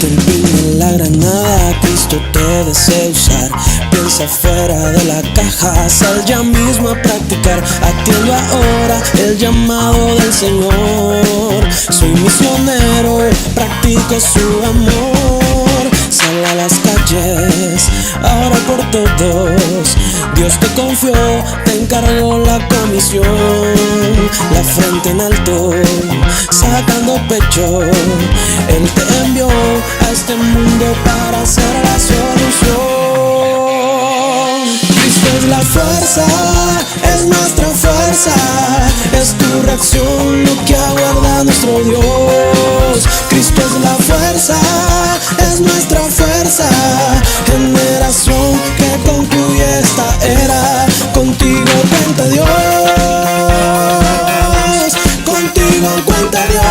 el pin en la granada, Cristo te desea usar. Piensa fuera de la caja, sal ya mismo a practicar. Atiendo ahora el llamado del Señor. Soy misionero, practico su amor. Sal a las calles, ahora por todos. Dios te confió, te encargó la comisión. La frente en alto, sacando pecho. Él te envió a este mundo para ser la solución. Cristo es la fuerza, es nuestra fuerza. Es tu reacción lo que aguarda nuestro Dios. Cristo es la fuerza, es nuestra fuerza. Generación que concluye esta era. Contigo cuenta Dios, contigo cuenta Dios.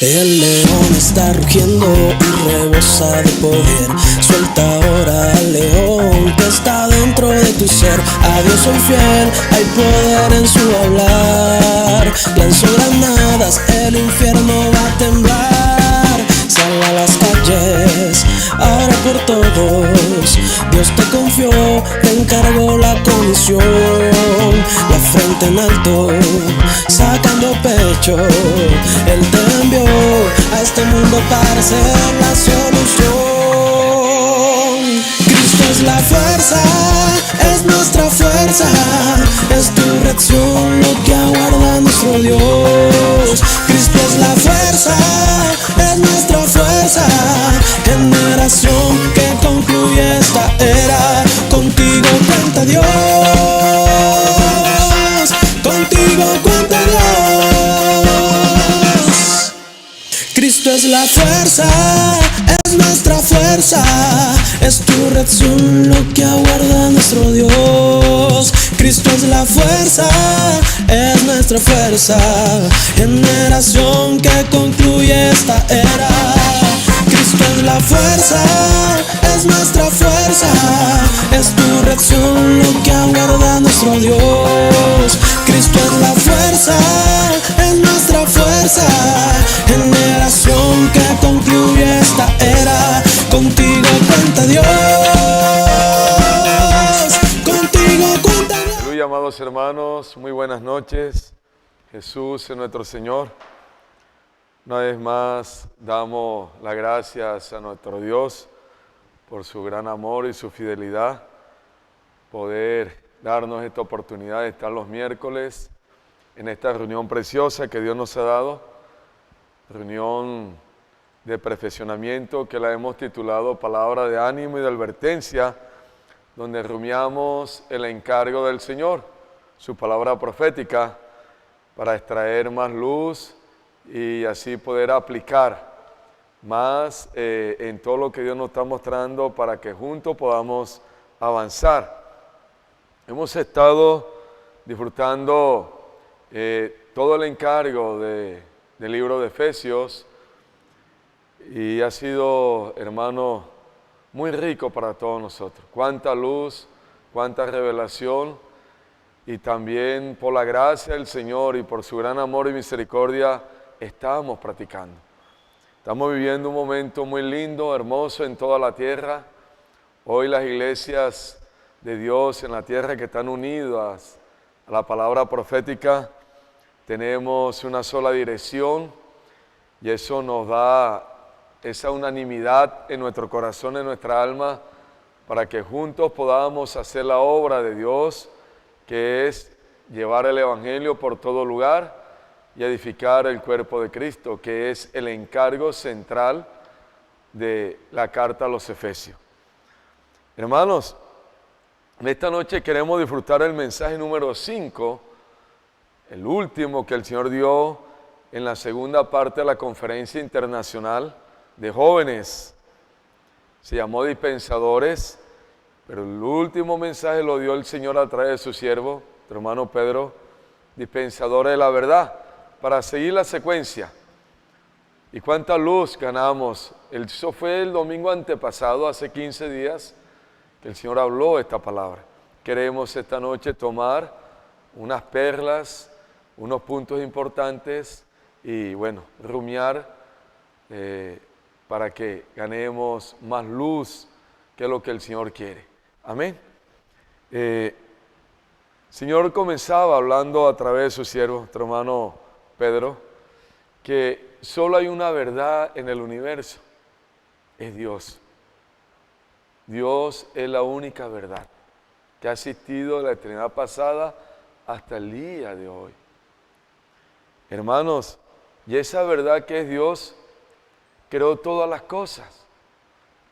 El león está rugiendo y rebosa de poder. Suelta ahora al león que está dentro de tu ser. A Dios soy fiel, hay poder en su hablar. Lanzó granadas, el infierno va a temblar. Sal a las calles, ahora por todos. Dios te confió, te encargó la comisión. La frente en alto, sacando pecho. Él te envió a este mundo para ser la solución. Cristo es la fuerza, es nuestra fuerza. Es tu reacción lo que aguarda nuestro Dios. Cristo es la fuerza, es nuestra fuerza. Generación que concluye esta era. Contigo cuenta Dios, contigo cuenta Dios. Cristo es la fuerza, es nuestra fuerza. Es tu reacción lo que aguarda nuestro Dios. Cristo es la fuerza, es nuestra fuerza. Generación que concluye esta era. Cristo es la fuerza, es nuestra fuerza. Es tu reacción lo que aguarda nuestro Dios. Cristo es la fuerza, es nuestra fuerza. Generación que concluye esta era. Contigo cuenta Dios, contigo cuenta Dios. Aleluya, amados hermanos, muy buenas noches. Jesús es nuestro Señor. Una vez más damos las gracias a nuestro Dios por su gran amor y su fidelidad, poder darnos esta oportunidad de estar los miércoles en esta reunión preciosa que Dios nos ha dado, reunión de perfeccionamiento que la hemos titulado Palabra de Ánimo y de Advertencia, donde rumiamos el encargo del Señor, su palabra profética, para extraer más luz y así poder aplicar más en todo lo que Dios nos está mostrando para que juntos podamos avanzar. Hemos estado disfrutando todo el encargo del libro de Efesios y ha sido, hermano, muy rico para todos nosotros. Cuánta luz, cuánta revelación, y también por la gracia del Señor y por su gran amor y misericordia estamos practicando. Estamos viviendo un momento muy lindo, hermoso en toda la tierra. Hoy las iglesias de Dios en la tierra que están unidas a la palabra profética, tenemos una sola dirección y eso nos da esa unanimidad en nuestro corazón, en nuestra alma, para que juntos podamos hacer la obra de Dios, que es llevar el evangelio por todo lugar y edificar el cuerpo de Cristo, que es el encargo central de la carta a los Efesios. Hermanos, en esta noche queremos disfrutar el mensaje número 5, el último que el Señor dio en la segunda parte de la conferencia internacional de jóvenes. Se llamó Dispensadores, pero el último mensaje lo dio el Señor a través de su siervo, tu hermano Pedro, Dispensadores de la verdad, para seguir la secuencia. Y cuánta luz ganamos. Eso fue el domingo antepasado, hace 15 días, que el Señor habló esta palabra. Queremos esta noche tomar unas perlas, unos puntos importantes y bueno, rumiar para que ganemos más luz que lo que el Señor quiere. Amén. El Señor comenzaba hablando a través de su siervo, nuestro hermano Pedro, que solo hay una verdad en el universo, es Dios. Dios es la única verdad que ha existido de la eternidad pasada hasta el día de hoy. Hermanos, y esa verdad que es Dios, creó todas las cosas.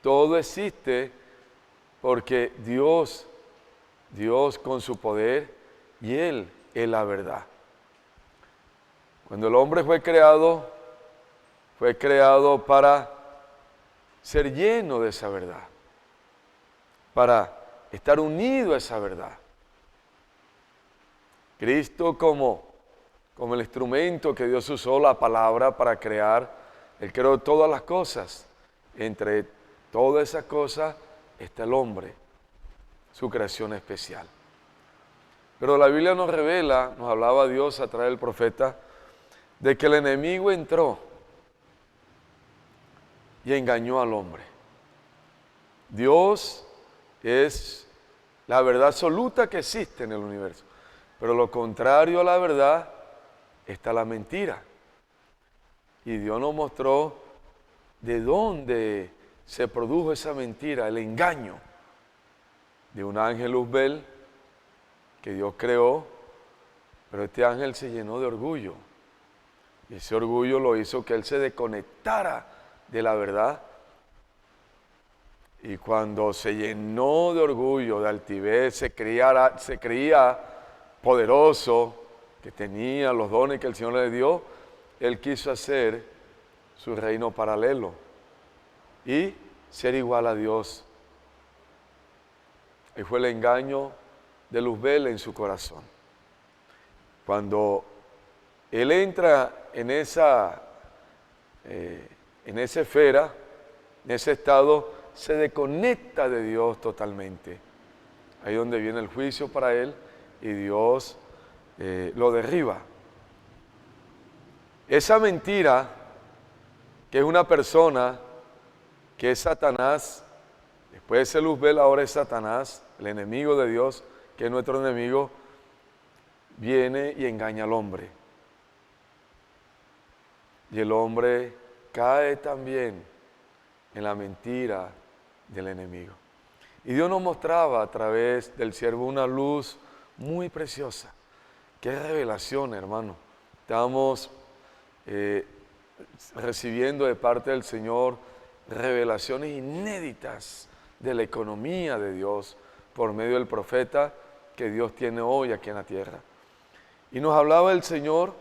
Todo existe porque Dios con su poder, y Él es la verdad. Cuando el hombre fue creado para ser lleno de esa verdad, para estar unido a esa verdad. Cristo como el instrumento que Dios usó, la palabra, para crear, Él creó todas las cosas. Entre todas esas cosas está el hombre, su creación especial. Pero la Biblia nos revela, nos hablaba Dios a través del profeta, de que el enemigo entró y engañó al hombre. Dios es la verdad absoluta que existe en el universo. Pero lo contrario a la verdad está la mentira. Y Dios nos mostró de dónde se produjo esa mentira, el engaño de un ángel Luzbel que Dios creó, pero este ángel se llenó de orgullo. Y ese orgullo lo hizo que él se desconectara de la verdad. Y cuando se llenó de orgullo, de altivez, se creía poderoso, que tenía los dones que el Señor le dio, él quiso hacer su reino paralelo y ser igual a Dios. Y fue el engaño de Luzbel en su corazón. Cuando él entra en esa esfera, en ese estado, se desconecta de Dios totalmente. Ahí es donde viene el juicio para él y Dios lo derriba. Esa mentira, que es una persona, que es Satanás, después de ser Luzbel, ahora es Satanás, el enemigo de Dios, que es nuestro enemigo, viene y engaña al hombre. Y el hombre cae también en la mentira del enemigo. Y Dios nos mostraba a través del siervo una luz muy preciosa. Qué revelación, hermano. Estamos recibiendo de parte del Señor revelaciones inéditas de la economía de Dios por medio del profeta que Dios tiene hoy aquí en la tierra. Y nos hablaba el Señor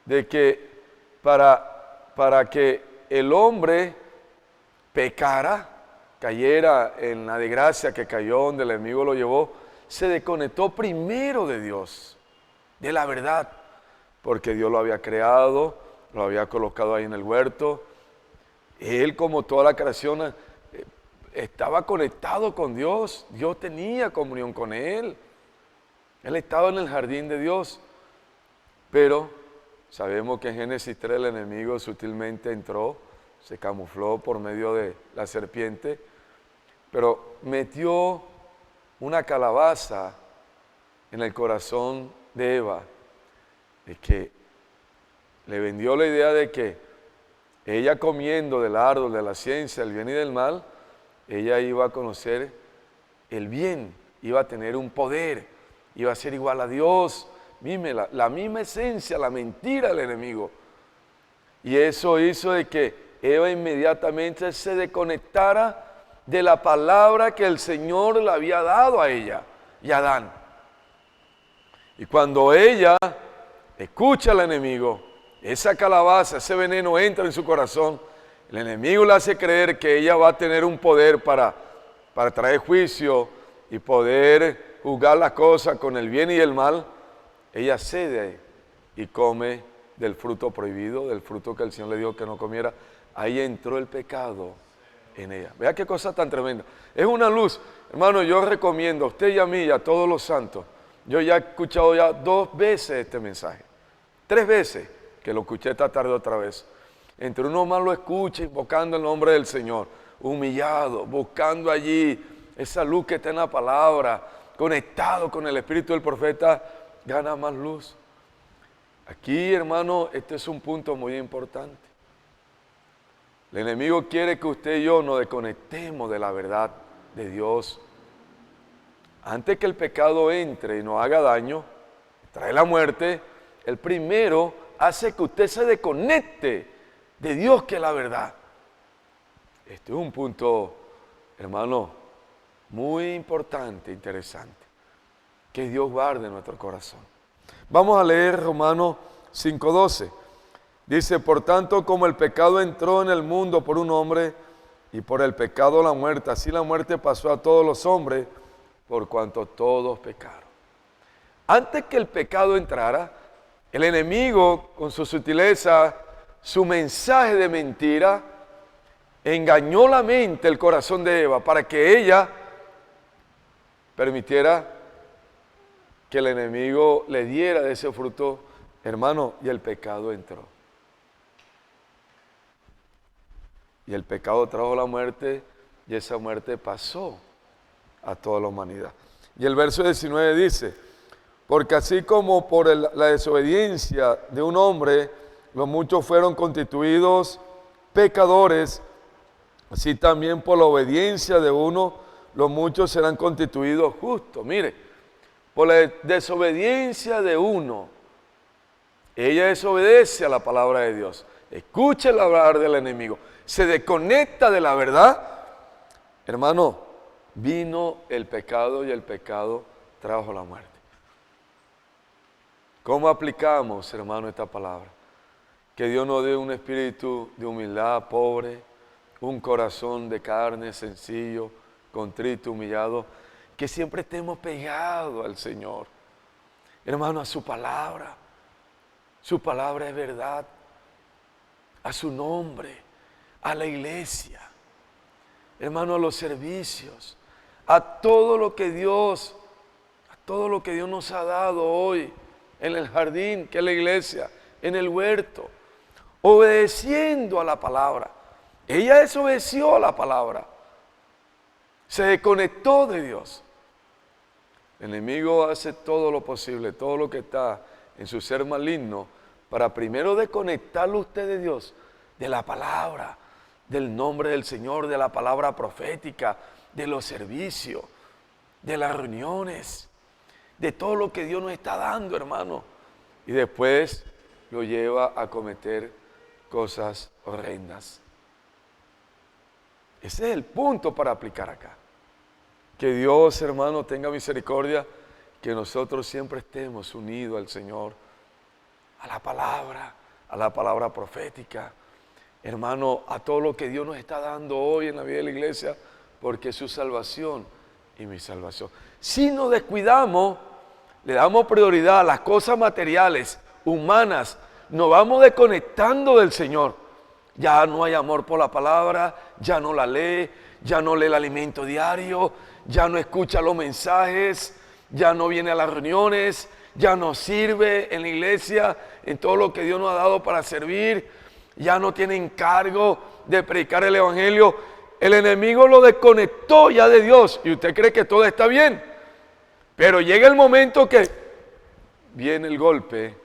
de que para que el hombre pecara, cayera en la desgracia que cayó donde el enemigo lo llevó, se desconectó primero de Dios, de la verdad, porque Dios lo había creado, lo había colocado ahí en el huerto. Él, como toda la creación, estaba conectado con Dios. Dios tenía comunión con él. Él estaba en el jardín de Dios. Pero sabemos que en Génesis 3 el enemigo sutilmente entró, se camufló por medio de la serpiente, pero metió una calabaza en el corazón de Eva, de que le vendió la idea de que ella, comiendo del árbol de la ciencia, del bien y del mal, ella iba a conocer el bien, iba a tener un poder, iba a ser igual a Dios. Mime, la misma esencia, la mentira del enemigo. Y eso hizo de que Eva inmediatamente se desconectara de la palabra que el Señor le había dado a ella y a Adán. Y cuando ella escucha al enemigo, esa calabaza, ese veneno entra en su corazón, el enemigo le hace creer que ella va a tener un poder para traer juicio y poder juzgar las cosas con el bien y el mal. Ella cede y come del fruto prohibido, del fruto que el Señor le dijo que no comiera. Ahí entró el pecado en ella. Vea qué cosa tan tremenda. Es una luz. Hermano, yo recomiendo a usted y a mí y a todos los santos. Yo ya he escuchado ya 2 veces este mensaje. 3 veces. que lo escuché esta tarde otra vez. Entre uno más lo escucha invocando el nombre del Señor, humillado, buscando allí esa luz que está en la palabra, conectado con el espíritu del profeta, gana más luz. Aquí, hermano, este es un punto muy importante. El enemigo quiere que usted y yo nos desconectemos de la verdad de Dios. Antes que el pecado entre y nos haga daño, trae la muerte, el primero hace que usted se desconecte de Dios, que es la verdad. Este es un punto, hermano, muy importante, interesante. Que Dios guarde nuestro corazón. Vamos a leer Romanos 5:12. Dice, por tanto, como el pecado entró en el mundo por un hombre, y por el pecado la muerte, así la muerte pasó a todos los hombres, por cuanto todos pecaron. Antes que el pecado entrara, el enemigo, con su sutileza, su mensaje de mentira, engañó la mente, el corazón de Eva, para que ella permitiera que el enemigo le diera de ese fruto, hermano, y el pecado entró. Y el pecado trajo la muerte, y esa muerte pasó a toda la humanidad. Y el verso 19 dice, porque así como por la desobediencia de un hombre, los muchos fueron constituidos pecadores, así también por la obediencia de uno, los muchos serán constituidos justos. Mire, por la desobediencia de uno, ella desobedece a la palabra de Dios, escucha el hablar del enemigo, se desconecta de la verdad, hermano, vino el pecado y el pecado trajo la muerte. ¿Cómo aplicamos, hermano, esta palabra? Que Dios nos dé un espíritu de humildad, pobre, un corazón de carne, sencillo, contrito, humillado, que siempre estemos pegados al Señor. Hermano, a su palabra. Su palabra es verdad. A su nombre, a la iglesia. Hermano, a los servicios, a todo lo que Dios nos ha dado hoy en el jardín, que es la iglesia, en el huerto, obedeciendo a la palabra. Ella desobedeció a la palabra, se desconectó de Dios. El enemigo hace todo lo posible, todo lo que está en su ser maligno, para primero desconectarlo usted de Dios, de la palabra, del nombre del Señor, de la palabra profética, de los servicios, de las reuniones, de todo lo que Dios nos está dando, hermano. Y después lo lleva a cometer cosas horrendas. Ese es el punto para aplicar acá. Que Dios, hermano, tenga misericordia, que nosotros siempre estemos unidos al Señor, a la palabra profética, hermano, a todo lo que Dios nos está dando hoy en la vida de la iglesia, porque es su salvación y mi salvación. Si nos descuidamos, le damos prioridad a las cosas materiales, humanas, nos vamos desconectando del Señor. Ya no hay amor por la palabra, ya no la lee, ya no lee el alimento diario, ya no escucha los mensajes, ya no viene a las reuniones, ya no sirve en la iglesia, en todo lo que Dios nos ha dado para servir, ya no tiene encargo de predicar el evangelio. El enemigo lo desconectó ya de Dios y usted cree que todo está bien, pero llega el momento que viene el golpe,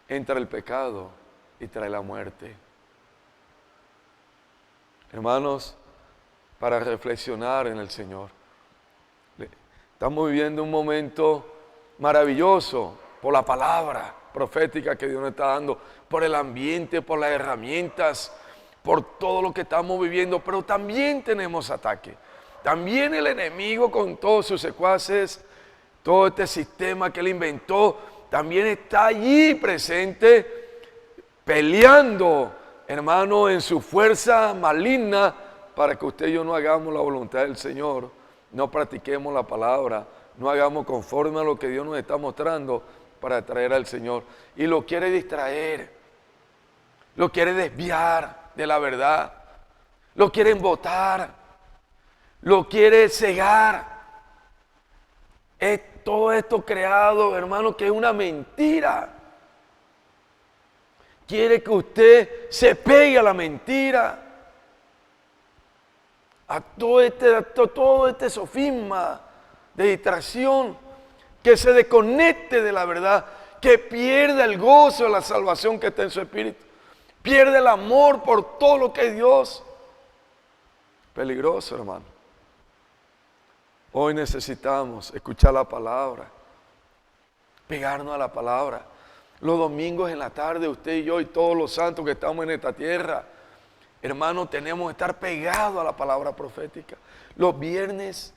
entra el pecado y trae la muerte. Hermanos, para reflexionar en el Señor. Estamos viviendo un momento maravilloso por la palabra profética que Dios nos está dando, por el ambiente, por las herramientas, por todo lo que estamos viviendo, pero también tenemos ataque. También el enemigo con todos sus secuaces, todo este sistema que él inventó, también está allí presente, peleando, hermano, en su fuerza maligna, para que usted y yo no hagamos la voluntad del Señor, no practiquemos la palabra, no hagamos conforme a lo que Dios nos está mostrando para atraer al Señor. Y lo quiere distraer, lo quiere desviar de la verdad, lo quiere embotar, lo quiere cegar. Es todo esto creado, hermano, que es una mentira. quiere que usted se pegue a la mentira, a todo este sofisma de distracción, que se desconecte de la verdad, que pierda el gozo de la salvación que está en su espíritu, pierde el amor por todo lo que es Dios. Peligroso, hermano. Hoy necesitamos escuchar la palabra, pegarnos a la palabra. Los domingos en la tarde, usted y yo y todos los santos que estamos en esta tierra, hermano, tenemos que estar pegados a la palabra profética. Los viernes,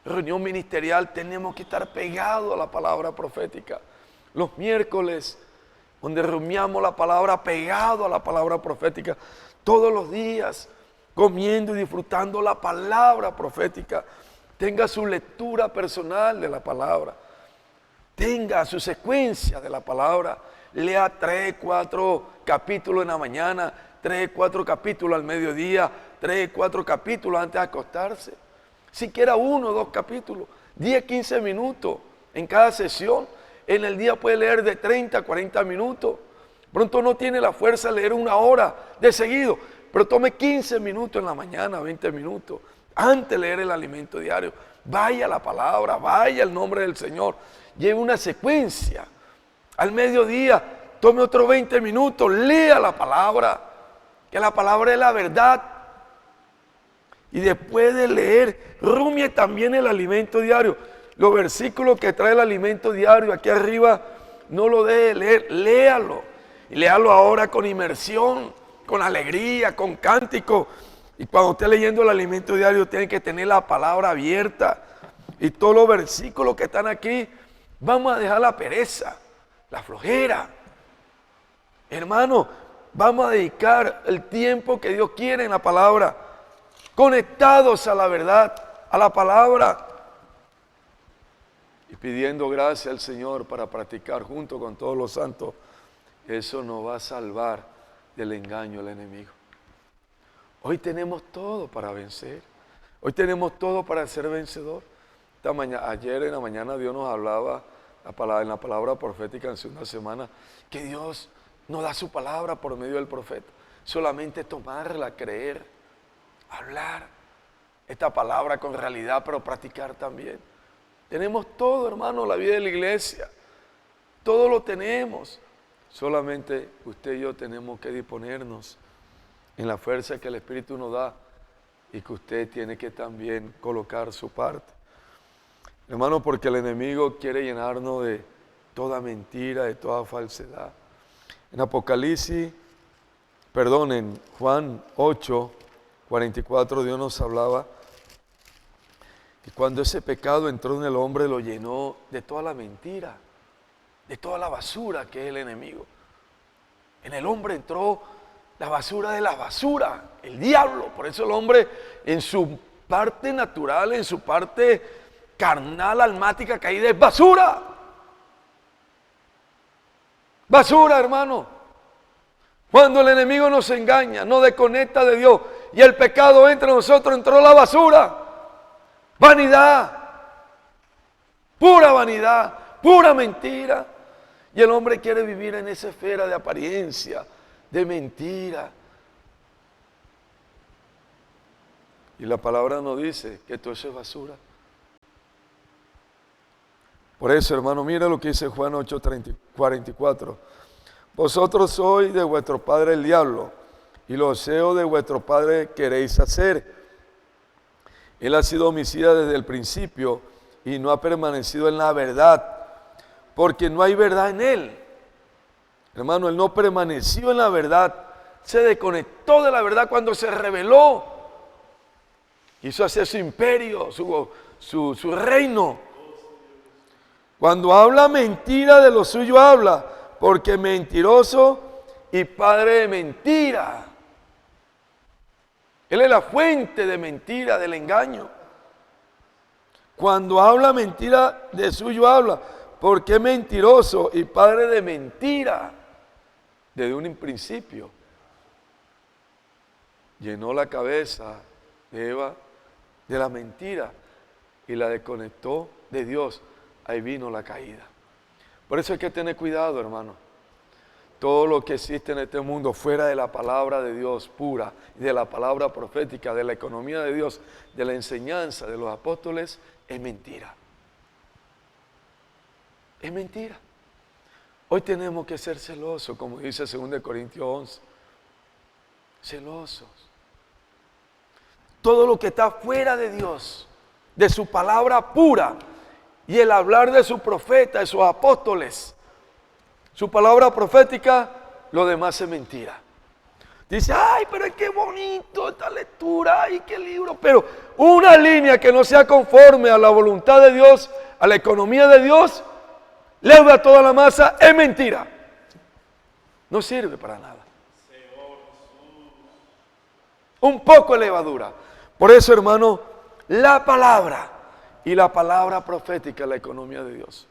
reunión ministerial, tenemos que estar pegados a la palabra profética. Los miércoles, donde rumiamos la palabra, pegado a la palabra profética. Todos los días, comiendo y disfrutando la palabra profética. Tenga su lectura personal de la palabra. Tenga su secuencia de la palabra. Lea 3, 4 capítulos en la mañana, 3, 4 capítulos al mediodía, 3, 4 capítulos antes de acostarse. Siquiera 1 o 2 capítulos, 10, 15 minutos en cada sesión. En el día puede leer de 30 a 40 minutos. Pronto no tiene la fuerza de leer 1 hora de seguido, pero tome 15 minutos en la mañana, 20 minutos, antes de leer el alimento diario. Vaya a la palabra, vaya al nombre del Señor. Lleve una secuencia. Al mediodía, tome otros 20 minutos, lea la palabra, que la palabra es la verdad. Y después de leer, rumie también el alimento diario. Los versículos que trae el alimento diario aquí arriba, no lo deje de leer, léalo. Y léalo ahora con inmersión, con alegría, con cántico. Y cuando esté leyendo el alimento diario, tiene que tener la palabra abierta. Y todos los versículos que están aquí, vamos a dejar la pereza, la flojera. Hermano, vamos a dedicar el tiempo que Dios quiere en la palabra, conectados a la verdad, a la palabra, y pidiendo gracia al Señor para practicar junto con todos los santos. Eso nos va a salvar del engaño del enemigo. Hoy tenemos todo para vencer. Hoy tenemos todo para ser vencedor. Ayer en la mañana Dios nos hablaba en la palabra profética en una semana, que Dios nos da su palabra por medio del profeta. Solamente tomarla, creer, hablar esta palabra con realidad, pero practicar también. Tenemos todo, hermano, la vida de la iglesia. Todo lo tenemos. Solamente usted y yo tenemos que disponernos en la fuerza que el Espíritu nos da, y que usted tiene que también colocar su parte. Hermano, porque el enemigo quiere llenarnos de toda mentira, de toda falsedad. En Juan 8, 44, Dios nos hablaba que cuando ese pecado entró en el hombre, lo llenó de toda la mentira, de toda la basura que es el enemigo. En el hombre entró la basura de la basura, el diablo. Por eso el hombre, en su parte natural, en su parte carnal, almática, caída, es basura. Basura, hermano. Cuando el enemigo nos engaña, nos desconecta de Dios y el pecado entra en nosotros, entró la basura. Vanidad, pura mentira. Y el hombre quiere vivir en esa esfera de apariencia, de mentira. Y la palabra nos dice que todo eso es basura. Por eso, hermano, mira lo que dice Juan 8, 44. Vosotros sois de vuestro padre el diablo, y los deseos de vuestro padre queréis hacer. Él ha sido homicida desde el principio y no ha permanecido en la verdad, porque no hay verdad en él. Hermano, él no permaneció en la verdad, se desconectó de la verdad cuando se rebeló. Quiso hacer su imperio, su reino. Cuando habla mentira, de lo suyo habla, porque mentiroso y padre de mentira. Él es la fuente de mentira, del engaño. Cuando habla mentira, de suyo habla, porque es mentiroso y padre de mentira. Desde un principio llenó la cabeza de Eva de la mentira y la desconectó de Dios. Ahí vino la caída. Por eso hay que tener cuidado, hermano. todo lo que existe en este mundo fuera de la palabra de Dios pura, de la palabra profética, de la economía de Dios, de la enseñanza de los apóstoles, es mentira. Es mentira. Hoy tenemos que ser celosos, como dice 2 Corintios 11. Celosos. Todo lo que está fuera de Dios, de su palabra pura, y el hablar de su profeta, de sus apóstoles, su palabra profética, lo demás es mentira. Dice, ay, pero qué bonito esta lectura, ay, qué libro. Pero una línea que no sea conforme a la voluntad de Dios, a la economía de Dios, leuda a toda la masa, es mentira. No sirve para nada. Un poco de levadura. Por eso, hermano, la palabra y la palabra profética es la economía de Dios.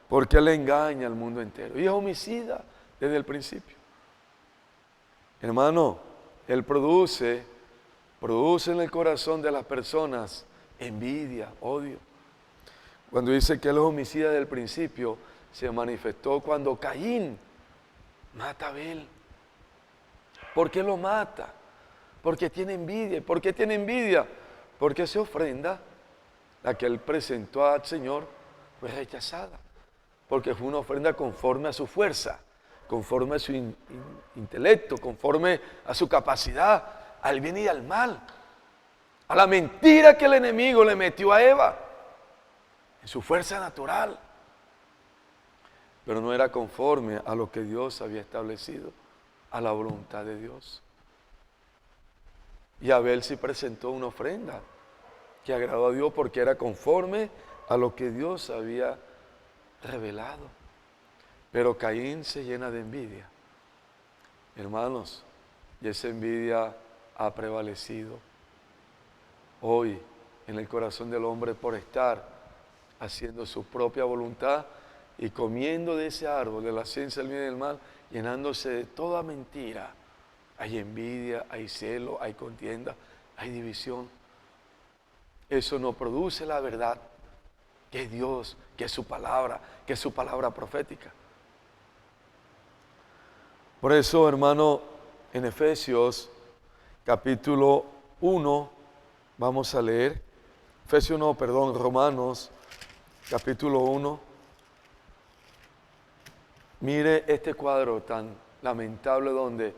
Porque Él engaña al mundo entero. Y es homicida desde el principio. Hermano, Él produce en el corazón de las personas envidia, odio. Cuando dice que Él es homicida desde el principio, se manifestó cuando Caín mata a Abel. ¿Por qué lo mata? Porque tiene envidia. ¿Por qué tiene envidia? Porque esa ofrenda, la que Él presentó al Señor, fue rechazada. Porque fue una ofrenda conforme a su fuerza, conforme a su intelecto, conforme a su capacidad, al bien y al mal, a la mentira que el enemigo le metió a Eva, en su fuerza natural. Pero no era conforme a lo que Dios había establecido, a la voluntad de Dios. Y Abel sí presentó una ofrenda que agradó a Dios porque era conforme a lo que Dios había revelado. Pero Caín se llena de envidia, hermanos, y esa envidia ha prevalecido hoy en el corazón del hombre por estar haciendo su propia voluntad y comiendo de ese árbol de la ciencia del bien y del mal, llenándose de toda mentira. Hay envidia, hay celo, hay contienda, hay división. Eso no produce la verdad, que es Dios, que es su palabra profética. Por eso, hermano, en Efesios capítulo 1, vamos a leer, Romanos capítulo 1. Mire este cuadro tan lamentable donde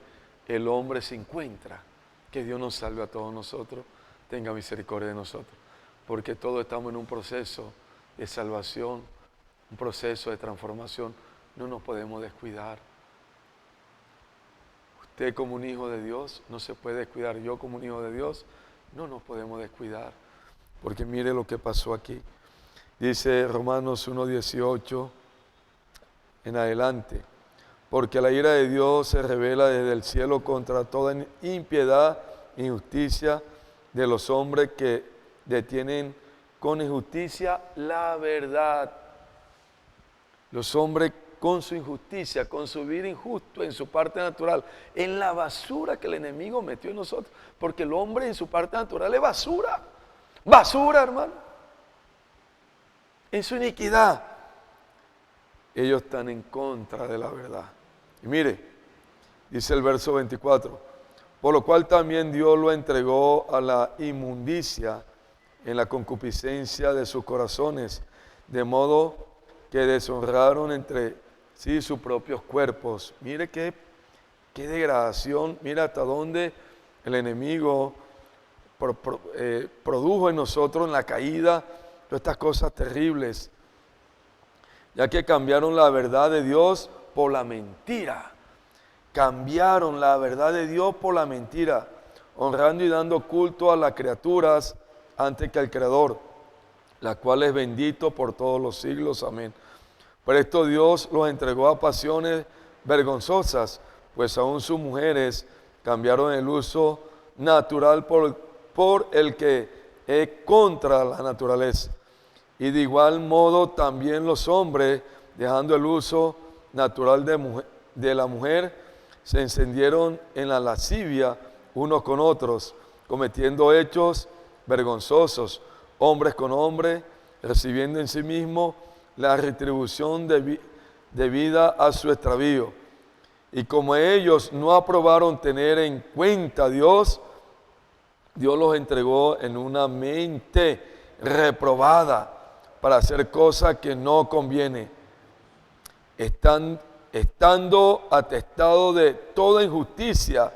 el hombre se encuentra. Que Dios nos salve a todos nosotros, tenga misericordia de nosotros, porque todos estamos en un proceso de salvación, un proceso de transformación. No nos podemos descuidar. Usted como un hijo de Dios no se puede descuidar. Yo como un hijo de Dios no nos podemos descuidar. Porque mire lo que pasó aquí. Dice Romanos 1:18 en adelante. Porque la ira de Dios se revela desde el cielo contra toda impiedad e injusticia de los hombres que detienen con injusticia la verdad. Los hombres con su injusticia, con su vida injusto en su parte natural, en la basura que el enemigo metió en nosotros. Porque el hombre en su parte natural es basura. Basura, hermano. En su iniquidad. Ellos están en contra de la verdad. Y mire, dice el verso 24, por lo cual también Dios lo entregó a la inmundicia en la concupiscencia de sus corazones, de modo que deshonraron entre sí sus propios cuerpos. Mire qué degradación, mira hasta dónde el enemigo produjo en nosotros en la caída todas estas cosas terribles, ya que cambiaron la verdad de Dios por la mentira. Cambiaron la verdad de Dios por la mentira, honrando y dando culto a las criaturas antes que al Creador, la cual es bendito por todos los siglos. Amén. Por esto Dios los entregó a pasiones vergonzosas, pues aún sus mujeres cambiaron el uso natural por el que es contra la naturaleza. Y de igual modo también los hombres, dejando el uso natural de la mujer, se encendieron en la lascivia unos con otros, cometiendo hechos vergonzosos, hombres con hombres, recibiendo en sí mismo la retribución debida a su extravío. Y como ellos no aprobaron tener en cuenta a Dios, Dios los entregó en una mente reprobada para hacer cosas que no conviene, estando atestados de toda injusticia,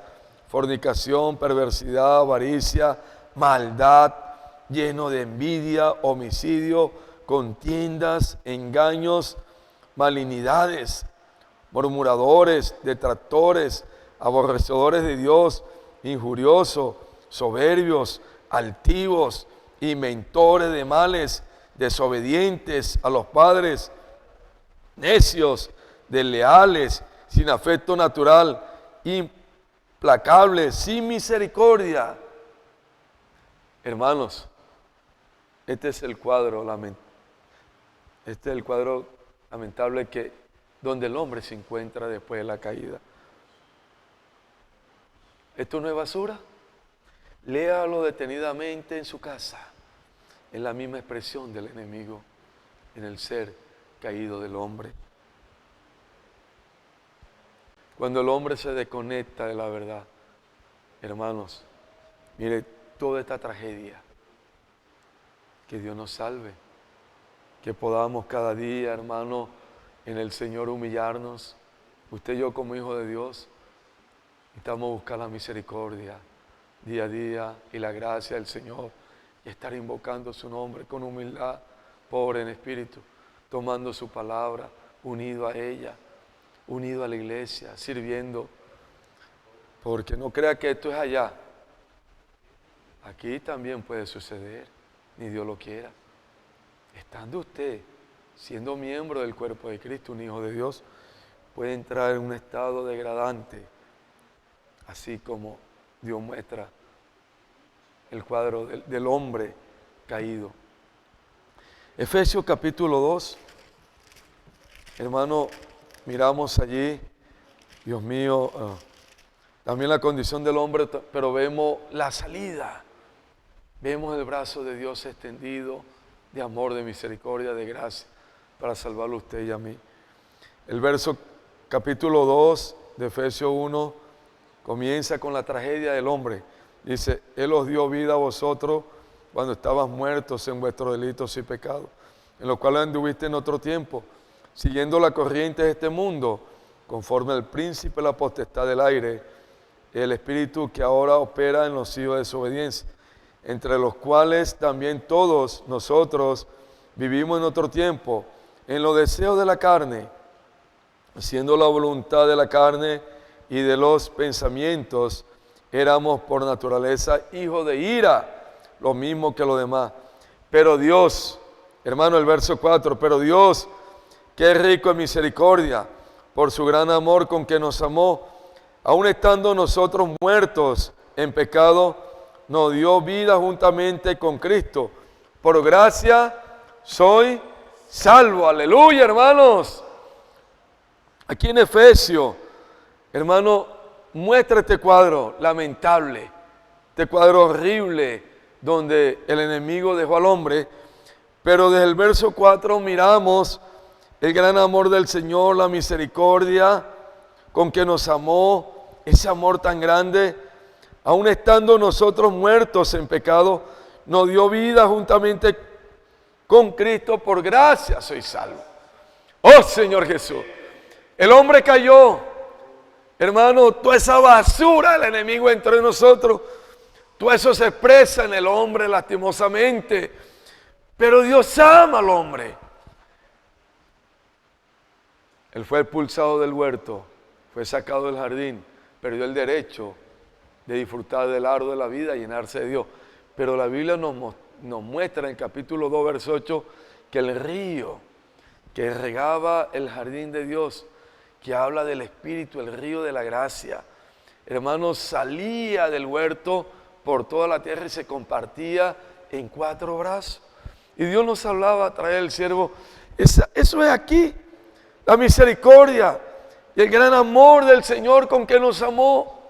fornicación, perversidad, avaricia, maldad, lleno de envidia, homicidio, contiendas, engaños, malignidades, murmuradores, detractores, aborrecedores de Dios, injuriosos, soberbios, altivos, inventores de males, desobedientes a los padres, necios, desleales, sin afecto natural, implacables, sin misericordia. Hermanos, este es el cuadro lamentable donde el hombre se encuentra después de la caída. ¿Esto no es basura? Léalo detenidamente en su casa. Es la misma expresión del enemigo en el ser caído del hombre. Cuando el hombre se desconecta de la verdad, hermanos, mire toda esta tragedia. Que Dios nos salve, que podamos cada día, hermano, en el Señor humillarnos. Usted y yo como hijos de Dios, necesitamos buscar la misericordia día a día y la gracia del Señor y estar invocando su nombre con humildad, pobre en espíritu, tomando su palabra, unido a ella, unido a la iglesia, sirviendo, porque no crea que esto es allá. Aquí también puede suceder, ni Dios lo quiera. Estando usted siendo miembro del cuerpo de Cristo, un hijo de Dios, puede entrar en un estado degradante, así como Dios muestra el cuadro del hombre caído. Efesios capítulo 2, hermano, miramos allí, Dios mío, también la condición del hombre, pero vemos la salida, vemos el brazo de Dios extendido, de amor, de misericordia, de gracia, para salvarlo a usted y a mí. El verso capítulo 2 de Efesios 1 comienza con la tragedia del hombre. Dice, Él os dio vida a vosotros cuando estabas muertos en vuestros delitos y pecados, en los cuales anduviste en otro tiempo, siguiendo la corriente de este mundo, conforme al príncipe de la potestad del aire, el espíritu que ahora opera en los hijos de desobediencia, entre los cuales también todos nosotros vivimos en otro tiempo, en los deseos de la carne, haciendo la voluntad de la carne y de los pensamientos, éramos por naturaleza hijos de ira, lo mismo que los demás. Pero Dios, hermano, el verso 4, pero Dios, que es rico en misericordia, por su gran amor con que nos amó, aun estando nosotros muertos en pecado, nos dio vida juntamente con Cristo. Por gracia soy salvo. Aleluya, hermanos. Aquí en Efesios, hermano, muestra este cuadro lamentable, este cuadro horrible, donde el enemigo dejó al hombre. Pero desde el verso 4 miramos el gran amor del Señor, la misericordia con que nos amó, ese amor tan grande. Aun estando nosotros muertos en pecado, nos dio vida juntamente con Cristo. Por gracia soy salvo. Oh Señor Jesús, el hombre cayó, hermano, toda esa basura del enemigo entró en nosotros, todo eso se expresa en el hombre lastimosamente, pero Dios ama al hombre. Él fue expulsado del huerto, fue sacado del jardín, perdió el derecho de disfrutar del árbol de la vida, llenarse de Dios. Pero la Biblia nos muestra en el capítulo 2, verso 8, que el río que regaba el jardín de Dios, que habla del Espíritu, el río de la gracia, hermanos, salía del huerto por toda la tierra y se compartía en 4 brazos. Y Dios nos hablaba a través del siervo, eso es aquí, la misericordia y el gran amor del Señor con que nos amó.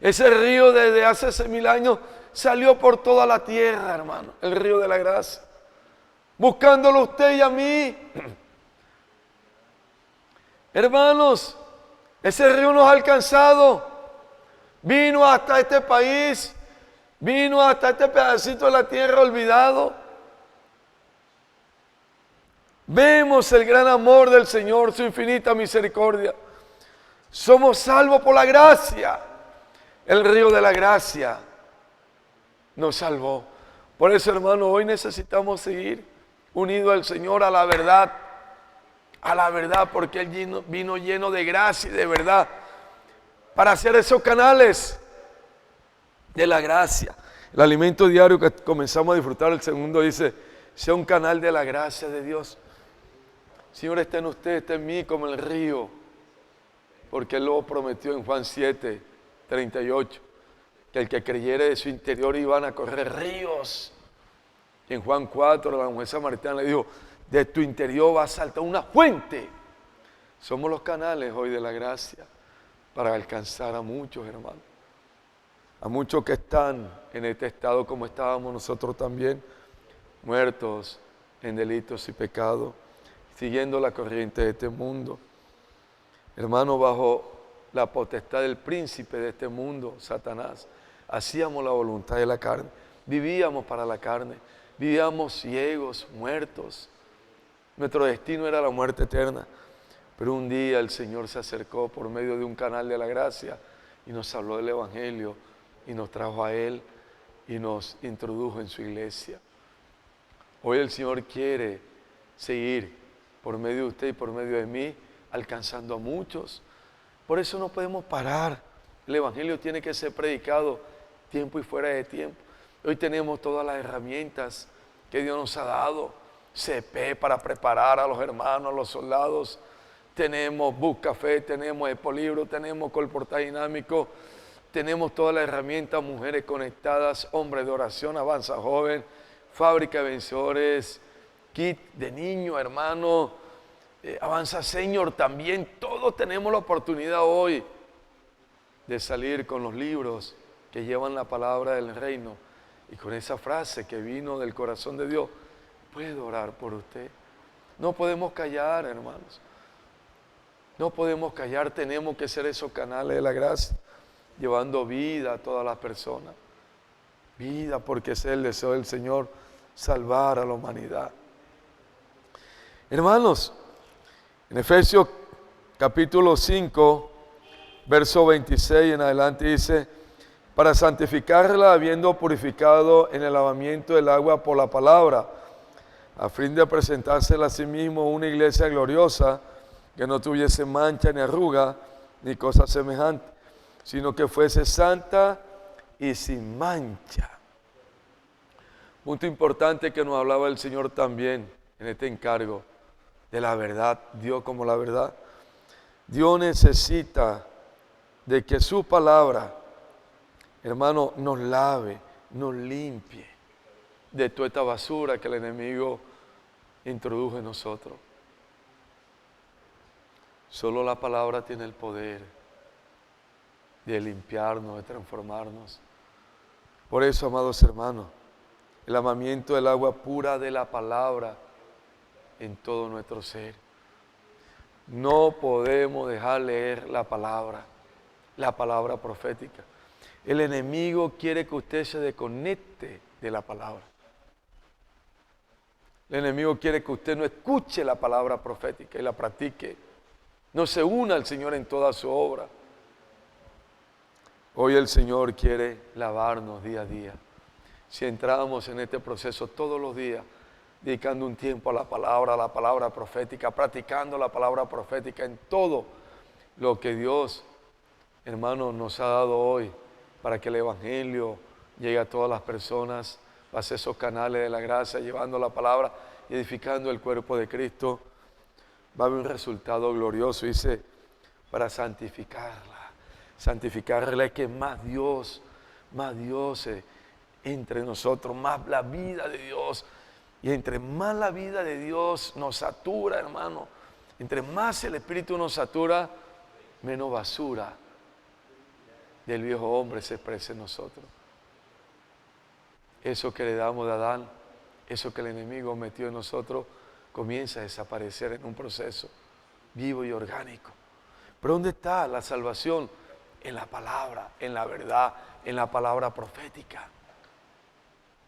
Ese río desde hace 6,000 años salió por toda la tierra, hermano, el río de la gracia, buscándolo a usted y a mí. Hermanos, Ese río nos ha alcanzado. Vino hasta este país. Vino hasta este pedacito de la tierra olvidado. Vemos el gran amor del Señor, su infinita misericordia. Somos salvos por la gracia. El río de la gracia nos salvó. Por eso, hermano, hoy necesitamos seguir unidos al Señor, a la verdad, porque Él vino lleno de gracia y de verdad para hacer esos canales de la gracia. El alimento diario que comenzamos a disfrutar, el segundo dice, sea un canal de la gracia de Dios. Señor, está en usted, está en mí como el río, porque Él lo prometió en Juan 7, 38, que el que creyere de su interior iban a correr ríos. Y en Juan 4, la mujer samaritana le dijo, de tu interior va a saltar una fuente. Somos los canales hoy de la gracia para alcanzar a muchos hermanos, a muchos que están en este estado como estábamos nosotros también, muertos en delitos y pecados, siguiendo la corriente de este mundo. Hermano, bajo la potestad del príncipe de este mundo, Satanás, hacíamos la voluntad de la carne, vivíamos para la carne, vivíamos ciegos, muertos. Nuestro destino era la muerte eterna. Pero un día el Señor se acercó por medio de un canal de la gracia y nos habló del Evangelio y nos trajo a Él y nos introdujo en su iglesia. Hoy el Señor quiere seguir por medio de usted y por medio de mí, alcanzando a muchos. Por eso no podemos parar. El Evangelio tiene que ser predicado tiempo y fuera de tiempo. Hoy tenemos todas las herramientas que Dios nos ha dado. CP para preparar a los hermanos, a los soldados. Tenemos Buscafé, tenemos Expolibro, tenemos Colportal Dinámico. Tenemos todas las herramientas, mujeres conectadas, hombres de oración, Avanza Joven, Fábrica de Vencedores, kit de niño, hermano, Avanza Señor también. Todos tenemos la oportunidad hoy de salir con los libros que llevan la palabra del reino y con esa frase que vino del corazón de Dios. Puedo orar por usted. No podemos callar, hermanos. No podemos callar, tenemos que ser esos canales de la gracia, llevando vida a todas las personas. Vida, porque es el deseo del Señor, salvar a la humanidad. Hermanos, en Efesios capítulo 5, verso 26 en adelante dice, para santificarla habiendo purificado en el lavamiento del agua por la palabra, a fin de presentársela a sí mismo una iglesia gloriosa, que no tuviese mancha ni arruga, ni cosa semejante, sino que fuese santa y sin mancha. Punto importante que nos hablaba el Señor también en este encargo de la verdad, Dios como la verdad. Dios necesita de que su palabra, hermano, nos lave, nos limpie de toda esta basura que el enemigo introdujo en nosotros. Solo la palabra tiene el poder de limpiarnos, de transformarnos. Por eso, amados hermanos, el lavamiento del agua pura de la palabra en todo nuestro ser. No podemos dejar leer la palabra profética. El enemigo quiere que usted se desconecte de la palabra. El enemigo quiere que usted no escuche la palabra profética y la practique. No se una al Señor en toda su obra. Hoy el Señor quiere lavarnos día a día. Si entramos en este proceso todos los días, dedicando un tiempo a la palabra profética, practicando la palabra profética en todo lo que Dios, hermano, nos ha dado hoy para que el Evangelio llegue a todas las personas, va a ser esos canales de la gracia, llevando la palabra y edificando el cuerpo de Cristo. Va a haber un resultado glorioso, dice, para santificarla. Santificarla es que más Dios entre nosotros, más la vida de Dios. Y entre más la vida de Dios nos satura, hermano, entre más el Espíritu nos satura, menos basura del viejo hombre se expresa en nosotros. Eso que le damos de Adán, eso que el enemigo metió en nosotros, comienza a desaparecer en un proceso vivo y orgánico. Pero ¿dónde está la salvación? En la palabra, en la verdad, en la palabra profética.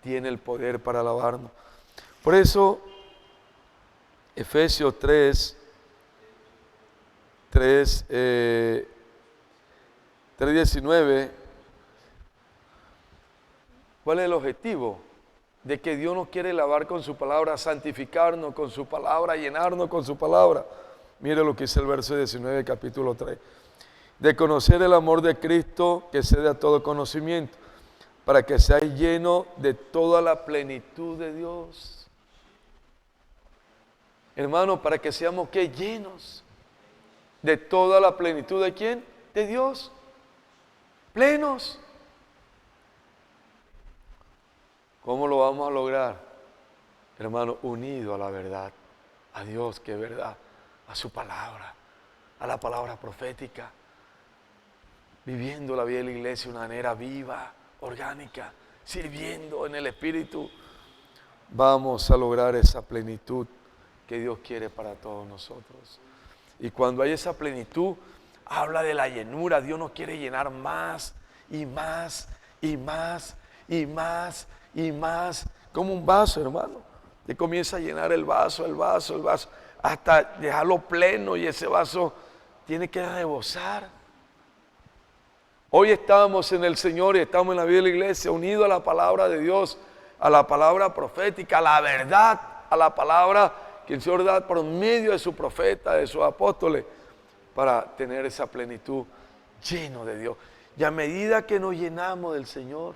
Tiene el poder para lavarnos. Por eso, Efesios 3:19, ¿cuál es el objetivo? De que Dios nos quiere lavar con su palabra, santificarnos con su palabra, llenarnos con su palabra. Mire lo que dice el verso 19, capítulo 3. De conocer el amor de Cristo que excede a todo conocimiento, para que seáis llenos de toda la plenitud de Dios. Hermano, para que seamos ¿qué? Llenos de toda la plenitud ¿de quién? De Dios. Plenos. ¿Cómo lo vamos a lograr? Hermano, unido a la verdad, a Dios que es verdad, a su palabra, a la palabra profética, viviendo la vida de la iglesia de una manera viva, orgánica, sirviendo en el Espíritu, vamos a lograr esa plenitud que Dios quiere para todos nosotros. Y cuando hay esa plenitud, habla de la llenura. Dios nos quiere llenar más y más y más y más y más, como un vaso, hermano. Te comienza a llenar el vaso, hasta dejarlo pleno, y ese vaso tiene que rebosar. Hoy estamos en el Señor y estamos en la vida de la iglesia, unidos a la palabra de Dios, a la palabra profética, a la verdad, a la palabra que el Señor da por medio de su profeta, de sus apóstoles, para tener esa plenitud lleno de Dios. Y a medida que nos llenamos del Señor,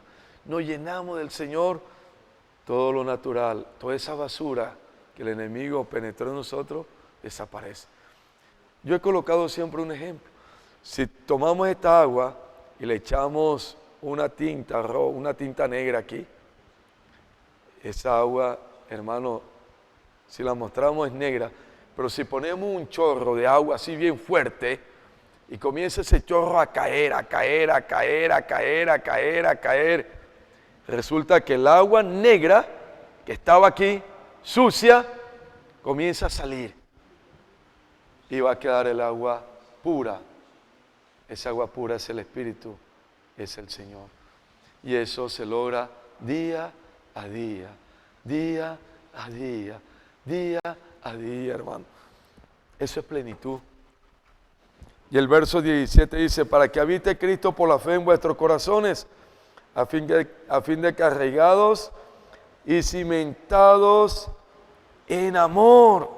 todo lo natural, toda esa basura que el enemigo penetró en nosotros, desaparece. Yo he colocado siempre un ejemplo. Si tomamos esta agua y le echamos una tinta negra aquí, esa agua, hermano, si la mostramos es negra, pero si ponemos un chorro de agua así bien fuerte y comienza ese chorro a caer, resulta que el agua negra que estaba aquí, sucia, comienza a salir y va a quedar el agua pura. Esa agua pura es el Espíritu, es el Señor. Y eso se logra día a día, hermano. Eso es plenitud. Y el verso 17 dice, para que habite Cristo por la fe en vuestros corazones, a fin de que arraigados y cimentados en amor.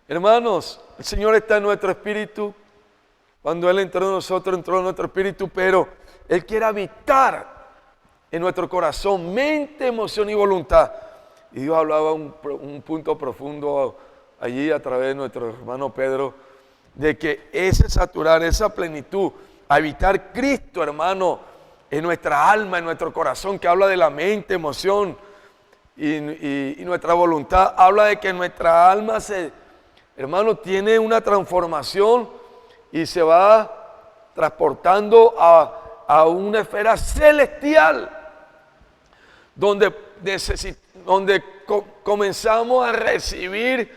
Hermanos, el Señor está en nuestro espíritu. Cuando Él entró en nosotros, entró en nuestro espíritu, pero Él quiere habitar en nuestro corazón, mente, emoción y voluntad. Y Dios hablaba un punto profundo allí a través de nuestro hermano Pedro, de que ese saturar, esa plenitud, habitar Cristo, hermano, en nuestra alma, en nuestro corazón, que habla de la mente, emoción y nuestra voluntad, habla de que nuestra alma hermano, tiene una transformación y se va transportando a una esfera celestial, donde comenzamos a recibir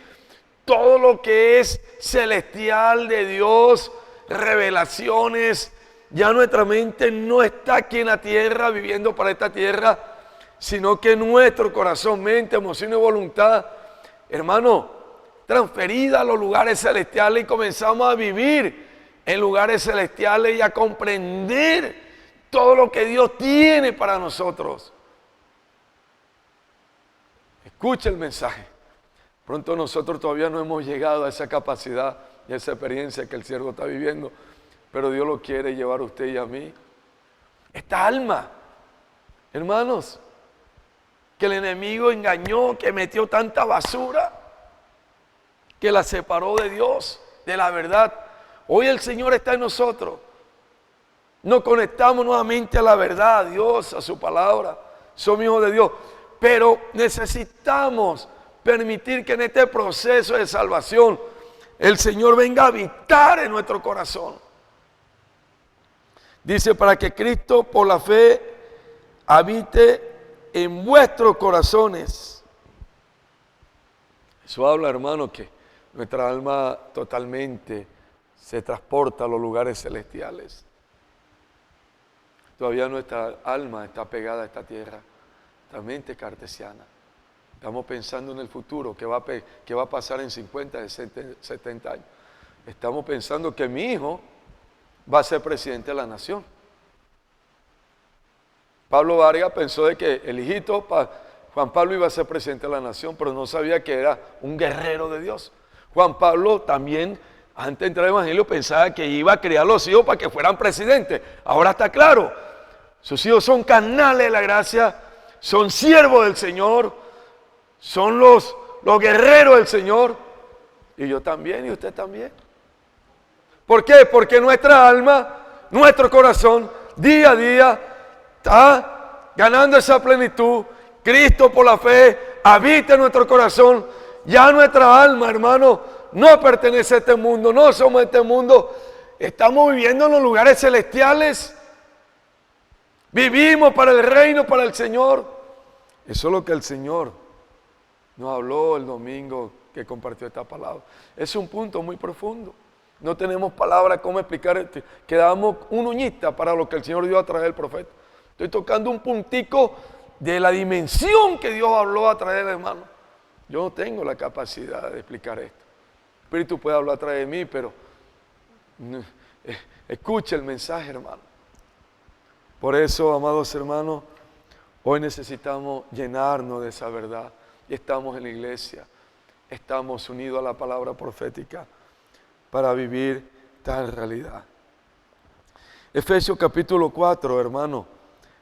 todo lo que es celestial de Dios, revelaciones. Ya nuestra mente no está aquí en la tierra, viviendo para esta tierra, sino que nuestro corazón, mente, emoción y voluntad, hermano, transferida a los lugares celestiales, y comenzamos a vivir en lugares celestiales y a comprender todo lo que Dios tiene para nosotros. Escucha el mensaje. Pronto nosotros todavía no hemos llegado a esa capacidad y a esa experiencia que el siervo está viviendo, pero Dios lo quiere llevar a usted y a mí. Esta alma, hermanos, que el enemigo engañó, que metió tanta basura, que la separó de Dios, de la verdad. Hoy el Señor está en nosotros. Nos conectamos nuevamente a la verdad, a Dios, a su palabra. Somos hijos de Dios. Pero necesitamos permitir que en este proceso de salvación el Señor venga a habitar en nuestro corazón. Dice, para que Cristo por la fe habite en vuestros corazones. Eso habla, hermano, que nuestra alma totalmente se transporta a los lugares celestiales. Todavía nuestra alma está pegada a esta tierra, esta mente cartesiana. Estamos pensando en el futuro, qué va a pasar en 50, 70 años. Estamos pensando que mi hijo va a ser presidente de la nación. Pablo Vargas pensó de que el hijito, Juan Pablo, iba a ser presidente de la nación, pero no sabía que era un guerrero de Dios. Juan Pablo también, antes de entrar al evangelio, pensaba que iba a criar a los hijos para que fueran presidentes. Ahora está claro, sus hijos son canales de la gracia, son siervos del Señor, son los guerreros del Señor. Y yo también, y usted también. ¿Por qué? Porque nuestra alma, nuestro corazón, día a día, está ganando esa plenitud. Cristo, por la fe, habita en nuestro corazón. Ya nuestra alma, hermano, no pertenece a este mundo, no somos de este mundo. Estamos viviendo en los lugares celestiales. Vivimos para el reino, para el Señor. Eso es lo que el Señor nos habló el domingo que compartió esta palabra. Es un punto muy profundo. No tenemos palabras cómo explicar esto. Quedamos un uñita para lo que el Señor dio a través del profeta. Estoy tocando un puntico de la dimensión que Dios habló a través del hermano. Yo no tengo la capacidad de explicar esto. El Espíritu puede hablar a través de mí, pero escuche el mensaje, hermano. Por eso, amados hermanos, hoy necesitamos llenarnos de esa verdad. Y estamos en la iglesia, estamos unidos a la palabra profética para vivir tal realidad. Efesios capítulo 4, hermano,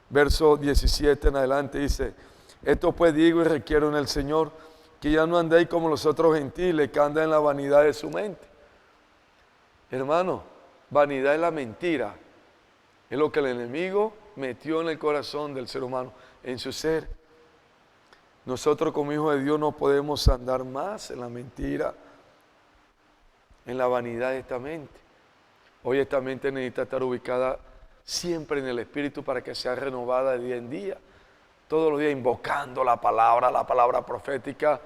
verso 17 en adelante dice: esto pues digo y requiero en el Señor, que ya no andéis como los otros gentiles que andan en la vanidad de su mente. Hermano, vanidad es la mentira. Es lo que el enemigo metió en el corazón del ser humano, en su ser. Nosotros como hijos de Dios no podemos andar más en la mentira, en la vanidad de esta mente. Hoy esta mente necesita estar ubicada siempre en el Espíritu para que sea renovada de día en día. Todos los días invocando la palabra profética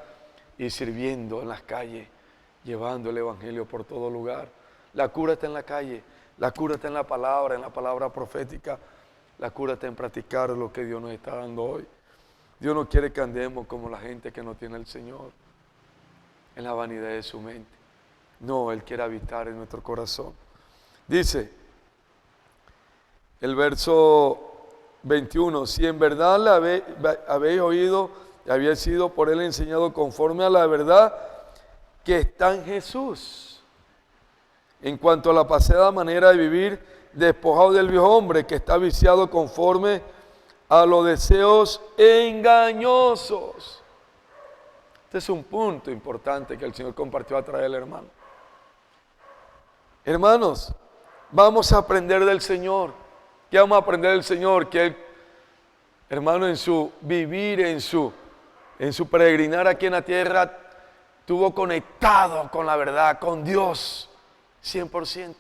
y sirviendo en las calles, llevando el Evangelio por todo lugar. La cura está en la calle, la cura está en la palabra profética, la cura está en practicar lo que Dios nos está dando hoy. Dios no quiere que andemos como la gente que no tiene al Señor, en la vanidad de su mente. No, Él quiere habitar en nuestro corazón. Dice el verso 21, si en verdad la habéis oído y habéis sido por Él enseñado conforme a la verdad que está en Jesús, en cuanto a la pasada manera de vivir, despojado del viejo hombre que está viciado conforme a los deseos engañosos. Este es un punto importante que el Señor compartió a través del hermano. Hermanos, vamos a aprender del Señor. ¿Qué vamos a aprender del Señor? Que Él, hermano, en su vivir, en su peregrinar aquí en la tierra, estuvo conectado con la verdad, con Dios, 100%.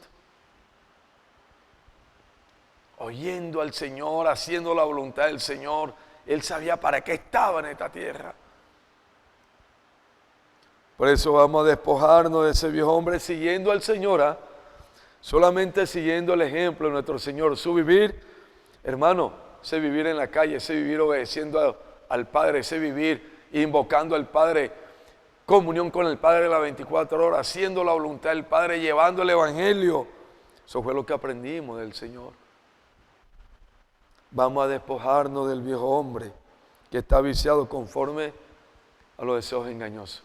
Oyendo al Señor, haciendo la voluntad del Señor. Él sabía para qué estaba en esta tierra. Por eso vamos a despojarnos de ese viejo hombre siguiendo al Señor, solamente siguiendo el ejemplo de nuestro Señor. Su vivir, hermano, sé vivir en la calle, sé vivir obedeciendo al Padre, sé vivir invocando al Padre, comunión con el Padre las 24 horas, haciendo la voluntad del Padre, llevando el Evangelio. Eso fue lo que aprendimos del Señor. Vamos a despojarnos del viejo hombre que está viciado conforme a los deseos engañosos.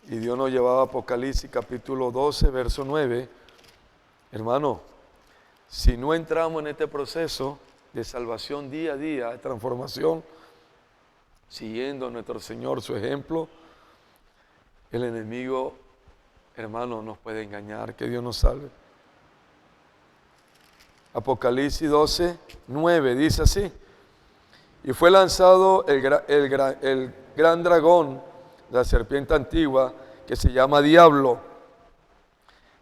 Y Dios nos llevaba a Apocalipsis capítulo 12, verso 9. Hermano, si no entramos en este proceso de salvación día a día, de transformación, siguiendo a nuestro Señor su ejemplo, el enemigo, hermano, nos puede engañar. Que Dios nos salve. Apocalipsis 12, 9 dice así: y fue lanzado el gran dragón, la serpiente antigua, que se llama Diablo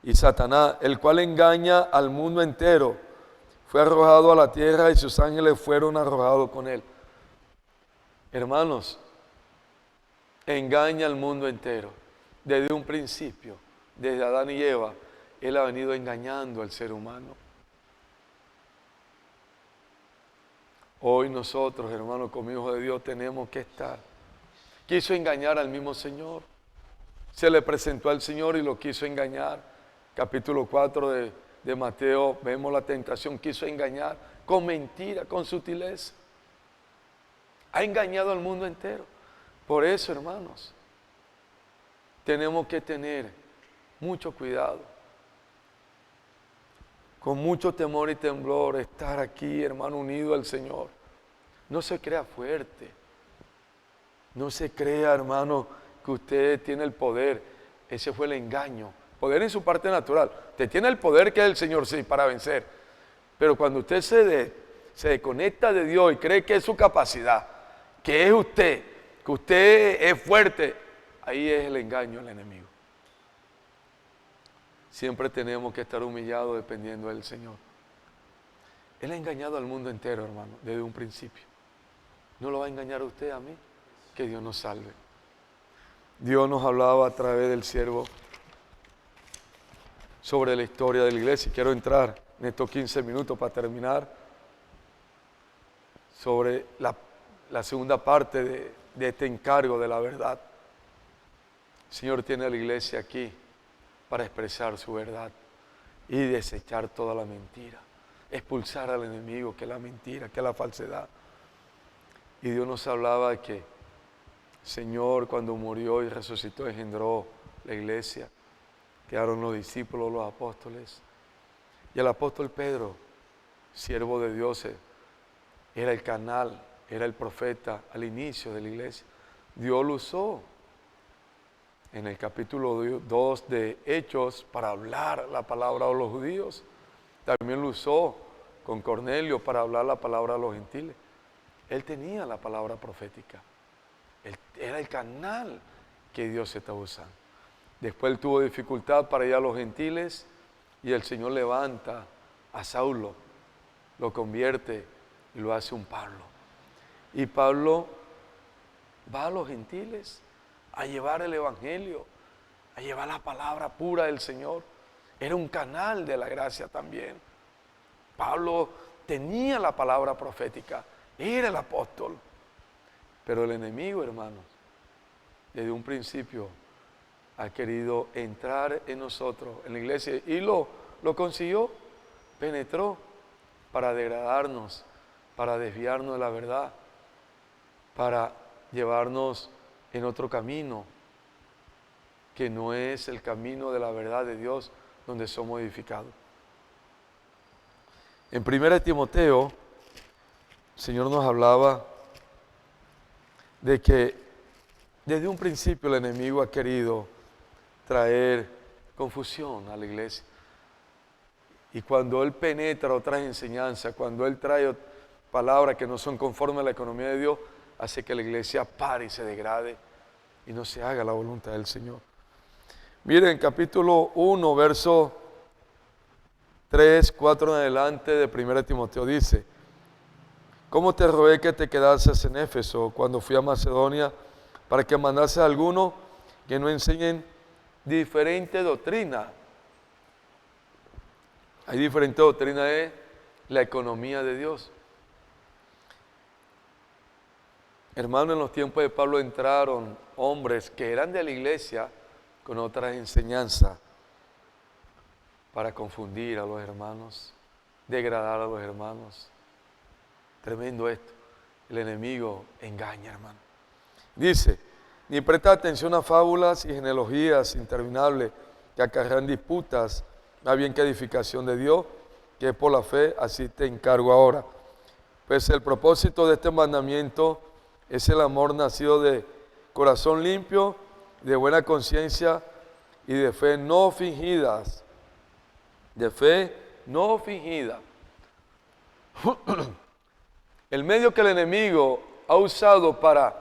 y Satanás, el cual engaña al mundo entero. Fue arrojado a la tierra y sus ángeles fueron arrojados con él. Hermanos, engaña al mundo entero. desde un principio, desde Adán y Eva, Él ha venido engañando al ser humano. Hoy nosotros, hermanos, como hijos de Dios, tenemos que estar. Quiso engañar al mismo Señor. Se le presentó al Señor y lo quiso engañar. Capítulo 4 de Mateo, vemos la tentación, quiso engañar con mentira, con sutileza. Ha engañado al mundo entero. Por eso, hermanos, tenemos que tener mucho cuidado, con mucho temor y temblor, estar aquí, hermano, unido al Señor. No se crea fuerte. No se crea, hermano, que usted tiene el poder. Ese fue el engaño. Poder en su parte natural. Usted tiene el poder que es el Señor, sí, para vencer. Pero cuando usted se desconecta de Dios y cree que es su capacidad, que es usted, que usted es fuerte, ahí es el engaño del enemigo. Siempre tenemos que estar humillados dependiendo del Señor. Él ha engañado al mundo entero, hermano, desde un principio. ¿No lo va a engañar a usted, a mí? Que Dios nos salve. Dios nos hablaba a través del siervo sobre la historia de la iglesia. Quiero entrar en estos 15 minutos para terminar sobre la segunda parte de este encargo de la verdad. El Señor tiene a la iglesia aquí para expresar su verdad y desechar toda la mentira, expulsar al enemigo, que es la mentira, que es la falsedad. Y Dios nos hablaba de que el Señor, cuando murió y resucitó, engendró la iglesia, quedaron los discípulos, los apóstoles, y el apóstol Pedro, siervo de Dios, era el canal, era el profeta al inicio de la iglesia. Dios lo usó en el capítulo 2 de Hechos para hablar la palabra a los judíos. También lo usó con Cornelio para hablar la palabra a los gentiles. Él tenía la palabra profética. Él era el canal que Dios estaba usando. Después él tuvo dificultad para ir a los gentiles y el Señor levanta a Saulo, lo convierte y lo hace un Pablo. Y Pablo va a los gentiles a llevar el evangelio, a llevar la palabra pura del Señor. Era un canal de la gracia también. Pablo tenía la palabra profética, era el apóstol. Pero el enemigo, hermanos, desde un principio ha querido entrar en nosotros, en la iglesia, y lo consiguió, penetró para degradarnos, para desviarnos de la verdad, para llevarnos en otro camino, que no es el camino de la verdad de Dios, donde somos edificados. En 1 Timoteo, el Señor nos hablaba de que desde un principio el enemigo ha querido traer confusión a la iglesia. Y cuando él penetra otras enseñanzas, cuando él trae palabras que no son conformes a la economía de Dios, hace que la iglesia pare y se degrade y no se haga la voluntad del Señor. Miren, capítulo 1, verso 3, 4 en adelante de 1 Timoteo dice: ¿cómo te rogué que te quedases en Éfeso cuando fui a Macedonia, para que mandase a algunos que no enseñen diferente doctrina? Hay diferente doctrina de la economía de Dios. Hermano, en los tiempos de Pablo entraron hombres que eran de la iglesia con otras enseñanzas para confundir a los hermanos, degradar a los hermanos. Tremendo esto. El enemigo engaña, hermano. Dice: ni presta atención a fábulas y genealogías interminables que acarrean disputas, más bien que edificación de Dios, que es por la fe. Así te encargo ahora. Pues el propósito de este mandamiento es el amor nacido de corazón limpio, de buena conciencia y de fe no fingidas. De fe no fingida. El medio que el enemigo ha usado para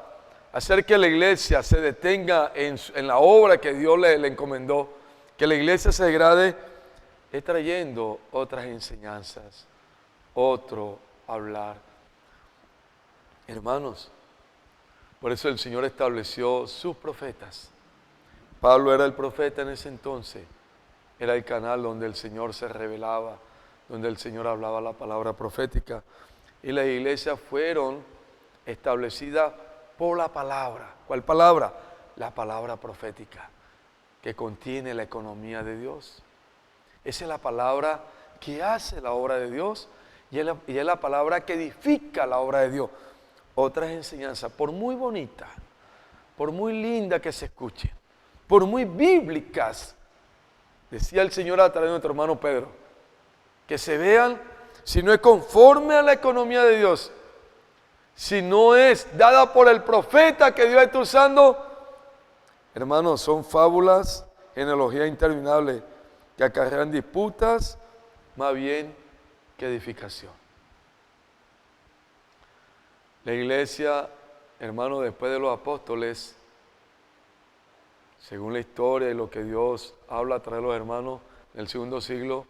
hacer que la iglesia se detenga en la obra que Dios le encomendó, que la iglesia se degrade, es trayendo otras enseñanzas, otro hablar. Hermanos, por eso el Señor estableció sus profetas, Pablo era el profeta en ese entonces. Era el canal donde el Señor se revelaba, donde el Señor hablaba la palabra profética. Y las iglesias fueron establecidas por la palabra. ¿Cuál palabra? La palabra profética, que contiene la economía de Dios. Esa es la palabra que hace la obra de Dios y es la palabra que edifica la obra de Dios. Otras enseñanzas, por muy bonitas, por muy lindas que se escuchen, por muy bíblicas, decía el Señor a través de nuestro hermano Pedro, que se vean, si no es conforme a la economía de Dios, si no es dada por el profeta que Dios está usando, hermanos, son fábulas, genealogías interminables que acarrean disputas más bien que edificación. La iglesia, hermanos, después de los apóstoles, según la historia y lo que Dios habla a través de los hermanos en el segundo siglo,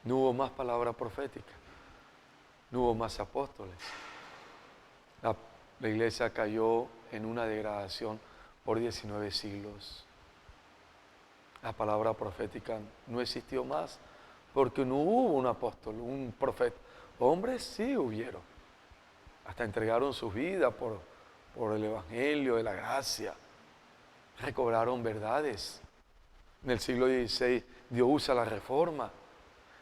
no hubo más palabra profética, no hubo más apóstoles. La iglesia cayó en una degradación por 19 siglos. La palabra profética no existió más porque no hubo un apóstol, un profeta. Hombres sí hubieron. Hasta entregaron sus vidas por el evangelio de la gracia. Recobraron verdades. En el siglo XVI Dios usa la reforma.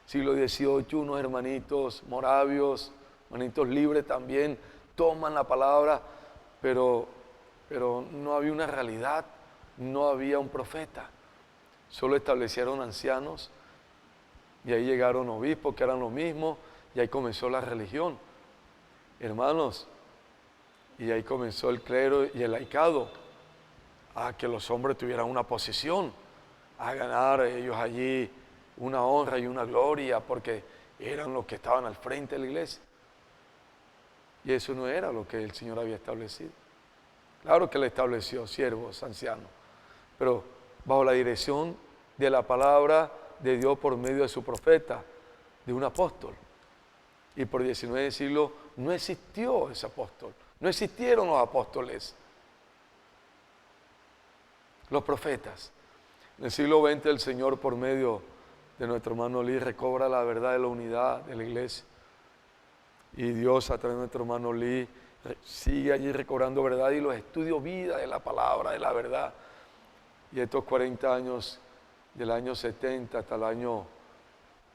Siglo XVIII unos hermanitos moravios, hermanitos libres también toman la palabra, pero no había una realidad, no había un profeta. Solo establecieron ancianos y ahí llegaron obispos que eran lo mismo y ahí comenzó la religión. Hermanos, y ahí comenzó el clero y el laicado a que los hombres tuvieran una posición, a ganar ellos allí una honra y una gloria porque eran los que estaban al frente de la iglesia. Y eso no era lo que el Señor había establecido. Claro que le estableció siervos, ancianos, pero bajo la dirección de la palabra de Dios por medio de su profeta, de un apóstol. Y por 19 siglos no existió ese apóstol, no existieron los apóstoles, los profetas. En el siglo XX el Señor por medio de nuestro hermano Lee recobra la verdad de la unidad de la iglesia. Y Dios a través de nuestro hermano Lee sigue allí recobrando verdad y los estudios vida de la palabra, de la verdad. Y estos 40 años, del año 70 hasta el año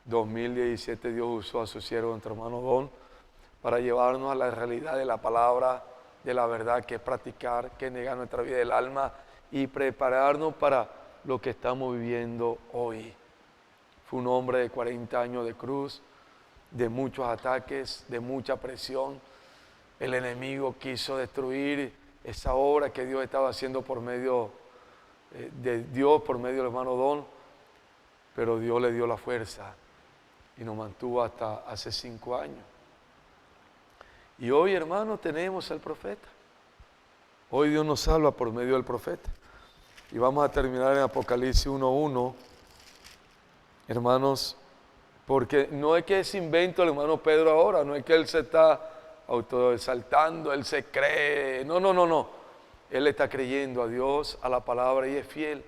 2017, Dios usó a su siervo, nuestro hermano Don, para llevarnos a la realidad de la palabra, de la verdad, que es practicar, que es negar nuestra vida del alma y prepararnos para lo que estamos viviendo hoy. Fue un hombre de 40 años de cruz, de muchos ataques, de mucha presión. El enemigo quiso destruir esa obra que Dios estaba haciendo por medio de Dios, por medio del hermano Don, pero Dios le dio la fuerza y nos mantuvo hasta hace 5 años. Y hoy, hermanos, tenemos al profeta. Hoy Dios nos salva por medio del profeta. Y vamos a terminar en Apocalipsis 1:1, hermanos, porque no es que es invento el hermano Pedro ahora, no es que él se está autoexaltando, él se cree, no. Él está creyendo a Dios, a la palabra y es fiel,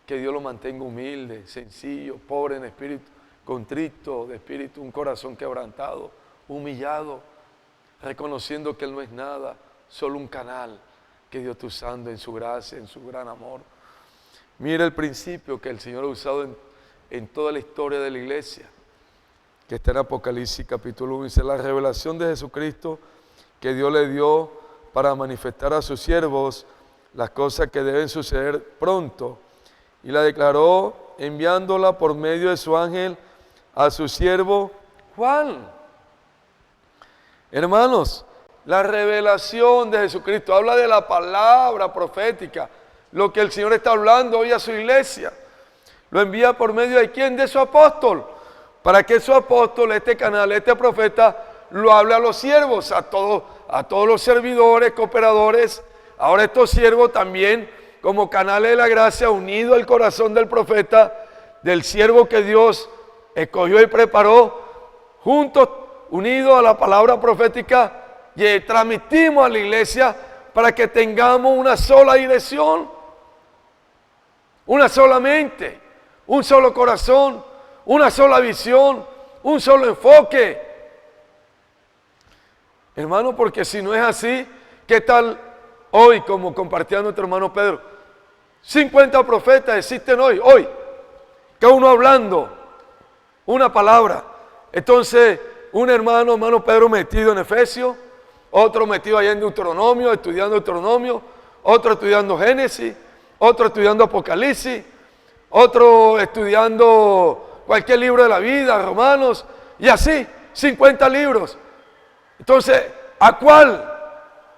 que Dios lo mantenga humilde, sencillo, pobre en espíritu, contrito de espíritu, un corazón quebrantado, humillado, reconociendo que él no es nada, solo un canal que Dios está usando en su gracia, en su gran amor. Mira el principio que el Señor ha usado en toda la historia de la iglesia, que está en Apocalipsis capítulo 1, dice: la revelación de Jesucristo que Dios le dio para manifestar a sus siervos las cosas que deben suceder pronto, y la declaró enviándola por medio de su ángel a su siervo Juan. Hermanos, la revelación de Jesucristo habla de la palabra profética, lo que el Señor está hablando hoy a su iglesia. Lo envía por medio de ¿quién? De su apóstol, para que su apóstol, este canal, este profeta, lo hable a los siervos, a todos los servidores, cooperadores. Ahora estos siervos también, como canales de la gracia, unidos al corazón del profeta, del siervo que Dios escogió y preparó, juntos, unidos a la palabra profética, y transmitimos a la iglesia para que tengamos una sola dirección. una sola mente, un solo corazón, una sola visión, un solo enfoque. Hermano, porque si no es así, ¿qué tal hoy, como compartía nuestro hermano Pedro? 50 profetas existen hoy, cada uno hablando una palabra. Entonces, un hermano Pedro metido en Efesios, otro metido allá en Deuteronomio, estudiando Deuteronomio, otro estudiando Génesis, otro estudiando Apocalipsis, otro estudiando cualquier libro de la vida, Romanos, y así, 50 libros. Entonces, ¿a cuál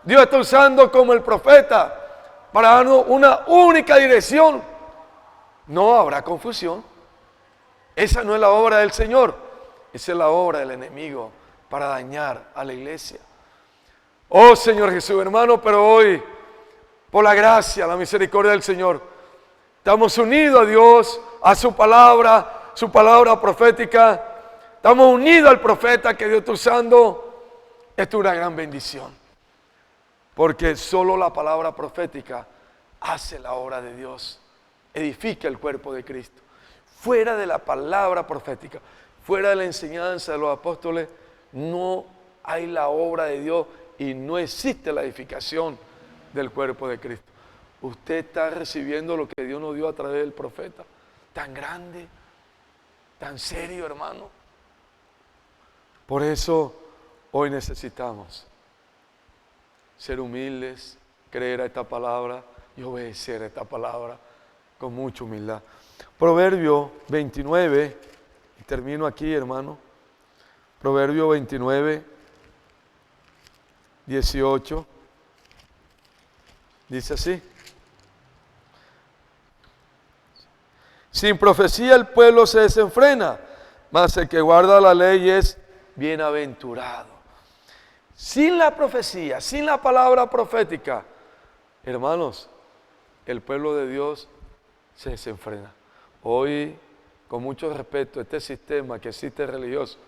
Dios está usando como el profeta para darnos una única dirección? No habrá confusión. Esa no es la obra del Señor, esa es la obra del enemigo para dañar a la iglesia. Oh Señor Jesús, hermano, pero hoy, por la gracia, la misericordia del Señor, estamos unidos a Dios, a su palabra profética. Estamos unidos al profeta que Dios está usando. Esto es una gran bendición, porque solo la palabra profética hace la obra de Dios, edifica el cuerpo de Cristo. Fuera de la palabra profética, fuera de la enseñanza de los apóstoles, no hay la obra de Dios y no existe la edificación del cuerpo de Cristo. Usted está recibiendo lo que Dios nos dio a través del profeta, tan grande, tan serio, hermano. Por eso hoy necesitamos ser humildes, creer a esta palabra y obedecer a esta palabra con mucha humildad. Proverbio 29, y termino aquí, hermano. Proverbio 29, 18, dice así: sin profecía el pueblo se desenfrena, mas el que guarda la ley es bienaventurado. Sin la profecía, sin la palabra profética, hermanos, el pueblo de Dios se desenfrena. Hoy, con mucho respeto, este sistema que existe religioso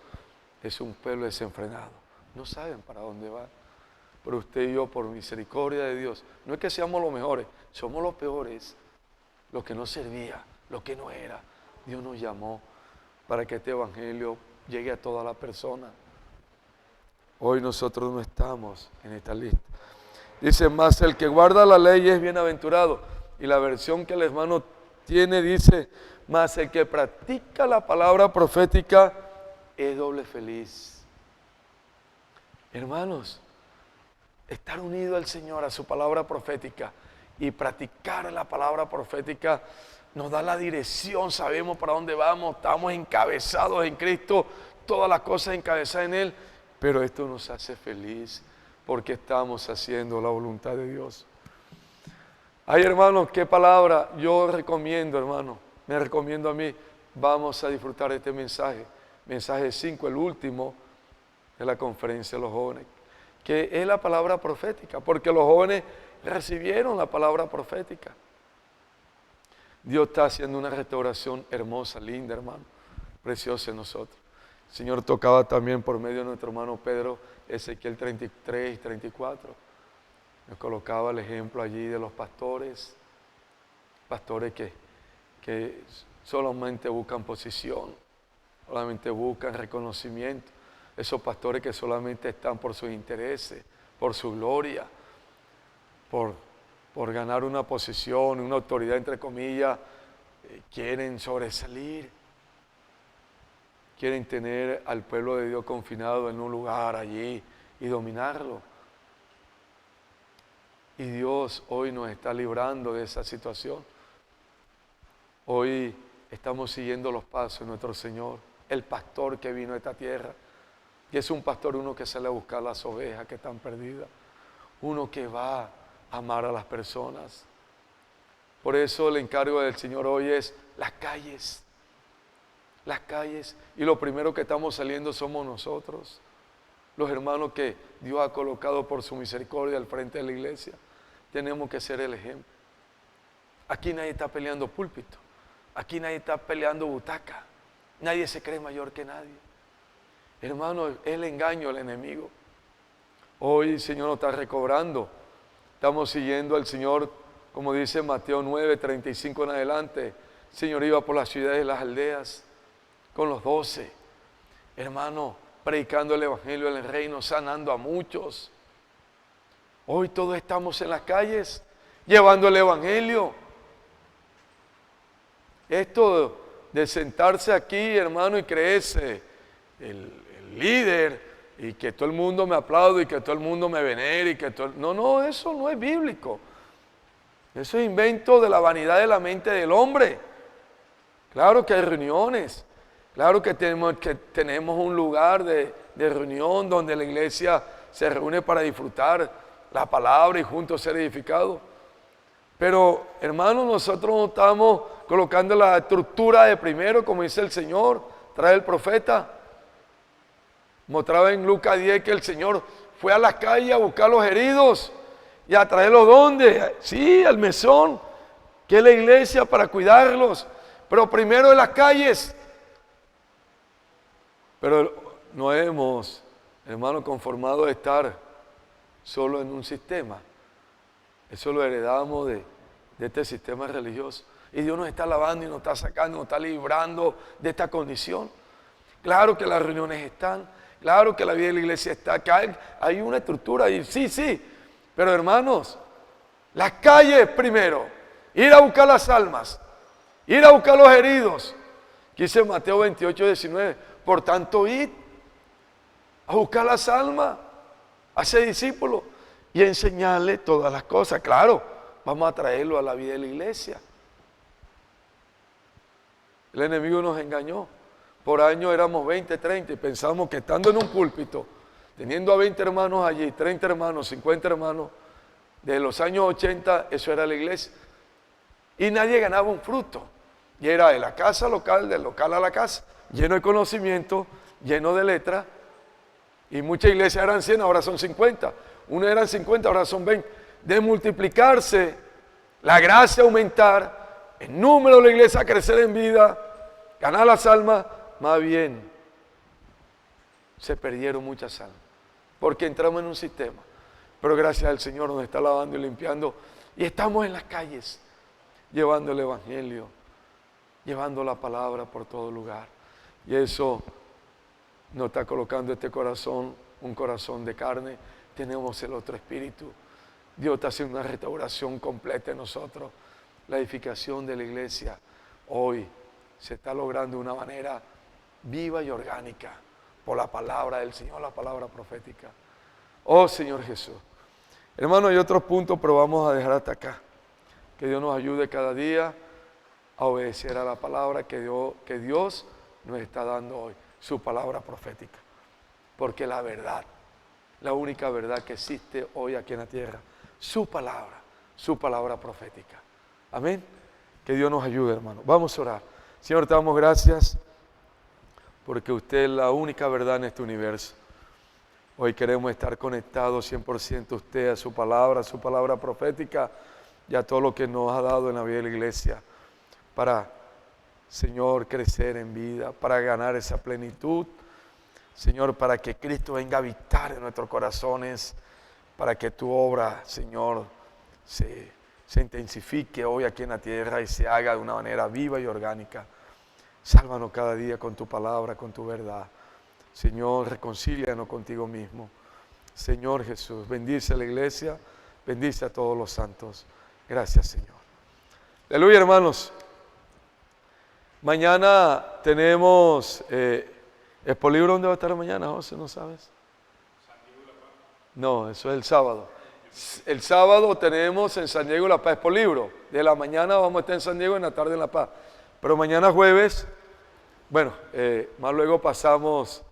es un pueblo desenfrenado. No saben para dónde va. Pero usted y yo, por misericordia de Dios, no es que seamos los mejores, somos los peores, los que no servía, los que no era. Dios nos llamó para que este evangelio llegue a toda la persona. Hoy nosotros no estamos en esta lista. Dice, más el que guarda la ley es bienaventurado. Y la versión que el hermano tiene dice, más el que practica la palabra profética es doble feliz. Hermanos, estar unido al Señor, a su palabra profética y practicar la palabra profética nos da la dirección, sabemos para dónde vamos, estamos encabezados en Cristo, todas las cosas encabezadas en Él, pero esto nos hace feliz porque estamos haciendo la voluntad de Dios. Ay, hermanos, qué palabra yo recomiendo, hermano, me recomiendo a mí, vamos a disfrutar de este mensaje, mensaje 5, el último de la conferencia de los jóvenes, que es la palabra profética, porque los jóvenes recibieron la palabra profética. Dios está haciendo una restauración hermosa, linda, hermano, preciosa en nosotros. El Señor tocaba también por medio de nuestro hermano Pedro, Ezequiel 33 y 34. Nos colocaba el ejemplo allí de los pastores que solamente buscan posición, solamente buscan reconocimiento. Esos pastores que solamente están por sus intereses, por su gloria, por ganar una posición, una autoridad entre comillas, quieren sobresalir, quieren tener al pueblo de Dios confinado en un lugar allí y dominarlo. Y Dios hoy nos está librando de esa situación. Hoy estamos siguiendo los pasos de nuestro Señor, el pastor que vino a esta tierra. Y es un pastor, uno que sale a buscar las ovejas que están perdidas, uno que va a amar a las personas. Por eso el encargo del Señor hoy es las calles, y lo primero que estamos saliendo somos nosotros, los hermanos que Dios ha colocado por su misericordia al frente de la iglesia. Tenemos que ser el ejemplo. Aquí nadie está peleando púlpito, aquí nadie está peleando butaca, nadie se cree mayor que nadie. Hermano, es el engaño del enemigo. Hoy el Señor nos está recobrando. Estamos siguiendo al Señor como dice Mateo 9, 35 en adelante, el Señor iba por las ciudades y las aldeas con los 12, hermano, predicando el evangelio del reino, sanando a muchos. Hoy todos estamos en las calles llevando el evangelio. Esto de sentarse aquí, hermano, y creerse el líder y que todo el mundo me aplaude y que todo el mundo me venere y que todo... No, eso no es bíblico. Eso es invento de la vanidad de la mente del hombre. Claro que hay reuniones, claro que tenemos un lugar de reunión donde la iglesia se reúne para disfrutar la palabra y juntos ser edificados. Pero, hermanos, nosotros no estamos colocando la estructura de primero, como dice el Señor, trae el profeta. Mostraba en Lucas 10 que el Señor fue a la calle a buscar a los heridos y a traerlos ¿dónde? Sí, al mesón, que es la iglesia, para cuidarlos, pero primero en las calles. Pero no hemos, hermano, conformado de estar solo en un sistema. Eso lo heredamos de este sistema religioso. Y Dios nos está lavando y nos está sacando, nos está librando de esta condición. Claro que las reuniones están, claro que la vida de la iglesia está, que hay una estructura ahí, sí. Pero hermanos, las calles primero, ir a buscar las almas, ir a buscar los heridos. Aquí dice Mateo 28, 19, por tanto id a buscar las almas, a ser discípulos y enseñarle todas las cosas. Claro, vamos a traerlo a la vida de la iglesia. El enemigo nos engañó. Por año éramos 20, 30 y pensábamos que estando en un púlpito, teniendo a 20 hermanos allí, 30 hermanos, 50 hermanos, de los años 80, eso era la iglesia. Y nadie ganaba un fruto. Y era de la casa local, del local a la casa, lleno de conocimiento, lleno de letra. Y muchas iglesias eran 100, ahora son 50. Uno eran 50, ahora son 20. De multiplicarse, la gracia aumentar, el número de la iglesia crecer en vida, ganar las almas, más bien se perdieron muchas almas. Porque entramos en un sistema. Pero gracias al Señor nos está lavando y limpiando. Y estamos en las calles, llevando el evangelio, llevando la palabra por todo lugar. Y eso nos está colocando este corazón, un corazón de carne. Tenemos el otro espíritu. Dios está haciendo una restauración completa en nosotros. La edificación de la iglesia hoy se está logrando de una manera viva y orgánica por la palabra del Señor, la palabra profética. Oh Señor Jesús. Hermano, hay otros puntos, pero vamos a dejar hasta acá. Que Dios nos ayude cada día a obedecer a la palabra que Dios nos está dando hoy, su palabra profética. Porque la verdad, la única verdad que existe hoy aquí en la tierra, su palabra profética. Amén. Que Dios nos ayude, hermano. Vamos a orar. Señor, te damos gracias porque usted es la única verdad en este universo. Hoy queremos estar conectados 100% a usted, a su palabra profética y a todo lo que nos ha dado en la vida de la iglesia para, Señor, crecer en vida, para ganar esa plenitud. Señor, para que Cristo venga a habitar en nuestros corazones, para que tu obra, Señor, se intensifique hoy aquí en la tierra y se haga de una manera viva y orgánica. Sálvanos cada día con tu palabra, con tu verdad. Señor, reconcílianos contigo mismo. Señor Jesús, bendice a la iglesia, bendice a todos los santos. Gracias, Señor. Aleluya, hermanos. Mañana tenemos Expolibro. ¿Dónde va a estar mañana, José? ¿No sabes? No, eso es el sábado. El sábado tenemos en San Diego La Paz Expolibro. De la mañana vamos a estar en San Diego, en la tarde en La Paz. Pero mañana jueves, bueno, más luego pasamos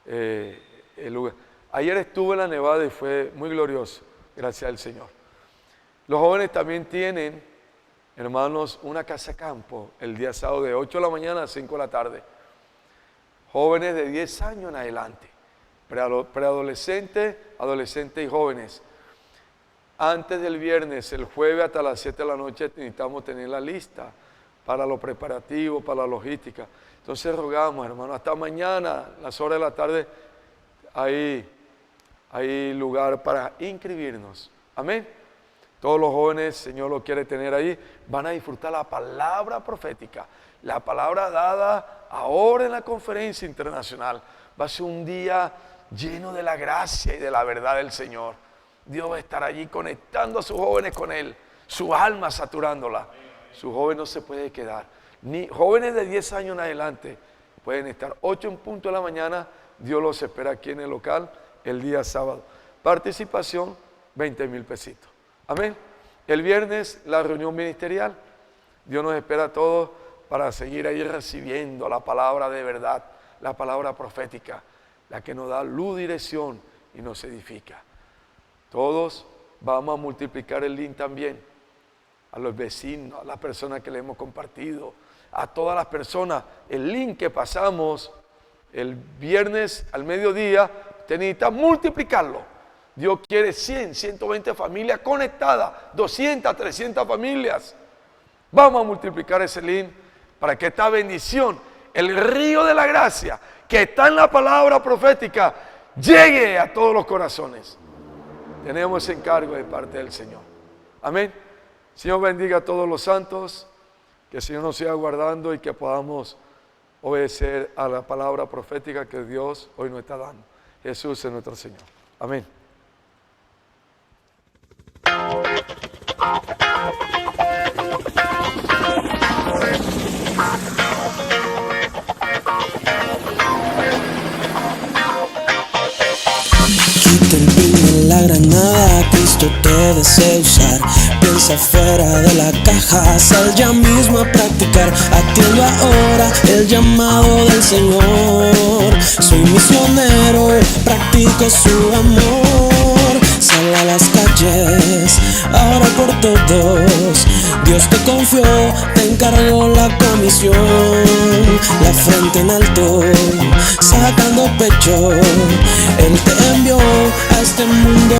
el lugar. Ayer estuve en la Nevada y fue muy glorioso, gracias al Señor. Los jóvenes también tienen, hermanos, una casa campo el día sábado de 8 de la mañana a 5 de la tarde. Jóvenes de 10 años en adelante, preadolescentes, adolescentes y jóvenes. Antes del viernes, el jueves hasta las 7 de la noche necesitamos tener la lista para los preparativos, para la logística. Entonces rogamos, hermano, hasta mañana, las horas de la tarde, hay lugar para inscribirnos. Amén. Todos los jóvenes, Señor lo quiere tener ahí, van a disfrutar la palabra profética, la palabra dada ahora en la conferencia internacional. Va a ser un día lleno de la gracia y de la verdad del Señor. Dios va a estar allí conectando a sus jóvenes con Él, su alma saturándola. Su joven no se puede quedar. Ni jóvenes de 10 años en adelante pueden estar 8 en punto de la mañana. Dios los espera aquí en el local el día sábado. Participación, 20,000 pesitos. Amén. El viernes, la reunión ministerial. Dios nos espera a todos para seguir ahí recibiendo la palabra de verdad, la palabra profética, la que nos da luz, dirección y nos edifica. Todos vamos a multiplicar el link también. A los vecinos, a las personas que le hemos compartido, a todas las personas. El link que pasamos el viernes al mediodía, usted necesita multiplicarlo. Dios quiere 100, 120 familias conectadas, 200, 300 familias. Vamos a multiplicar ese link para que esta bendición, el río de la gracia que está en la palabra profética, llegue a todos los corazones. Tenemos ese encargo de parte del Señor. Amén. Señor bendiga a todos los santos, que el Señor nos siga guardando y que podamos obedecer a la palabra profética que Dios hoy nos está dando. Jesús es nuestro Señor. Amén. Quita el pin de la granada, Cristo te desea usar. Piensa fuera de la caja, sal ya mismo a practicar. Atiendo ahora el llamado del Señor. Soy misionero, practico su amor. Sal a las calles, ahora por todos. Dios te confió, te encargó la comisión. La frente en alto, sacando pecho. Él te envió a este mundo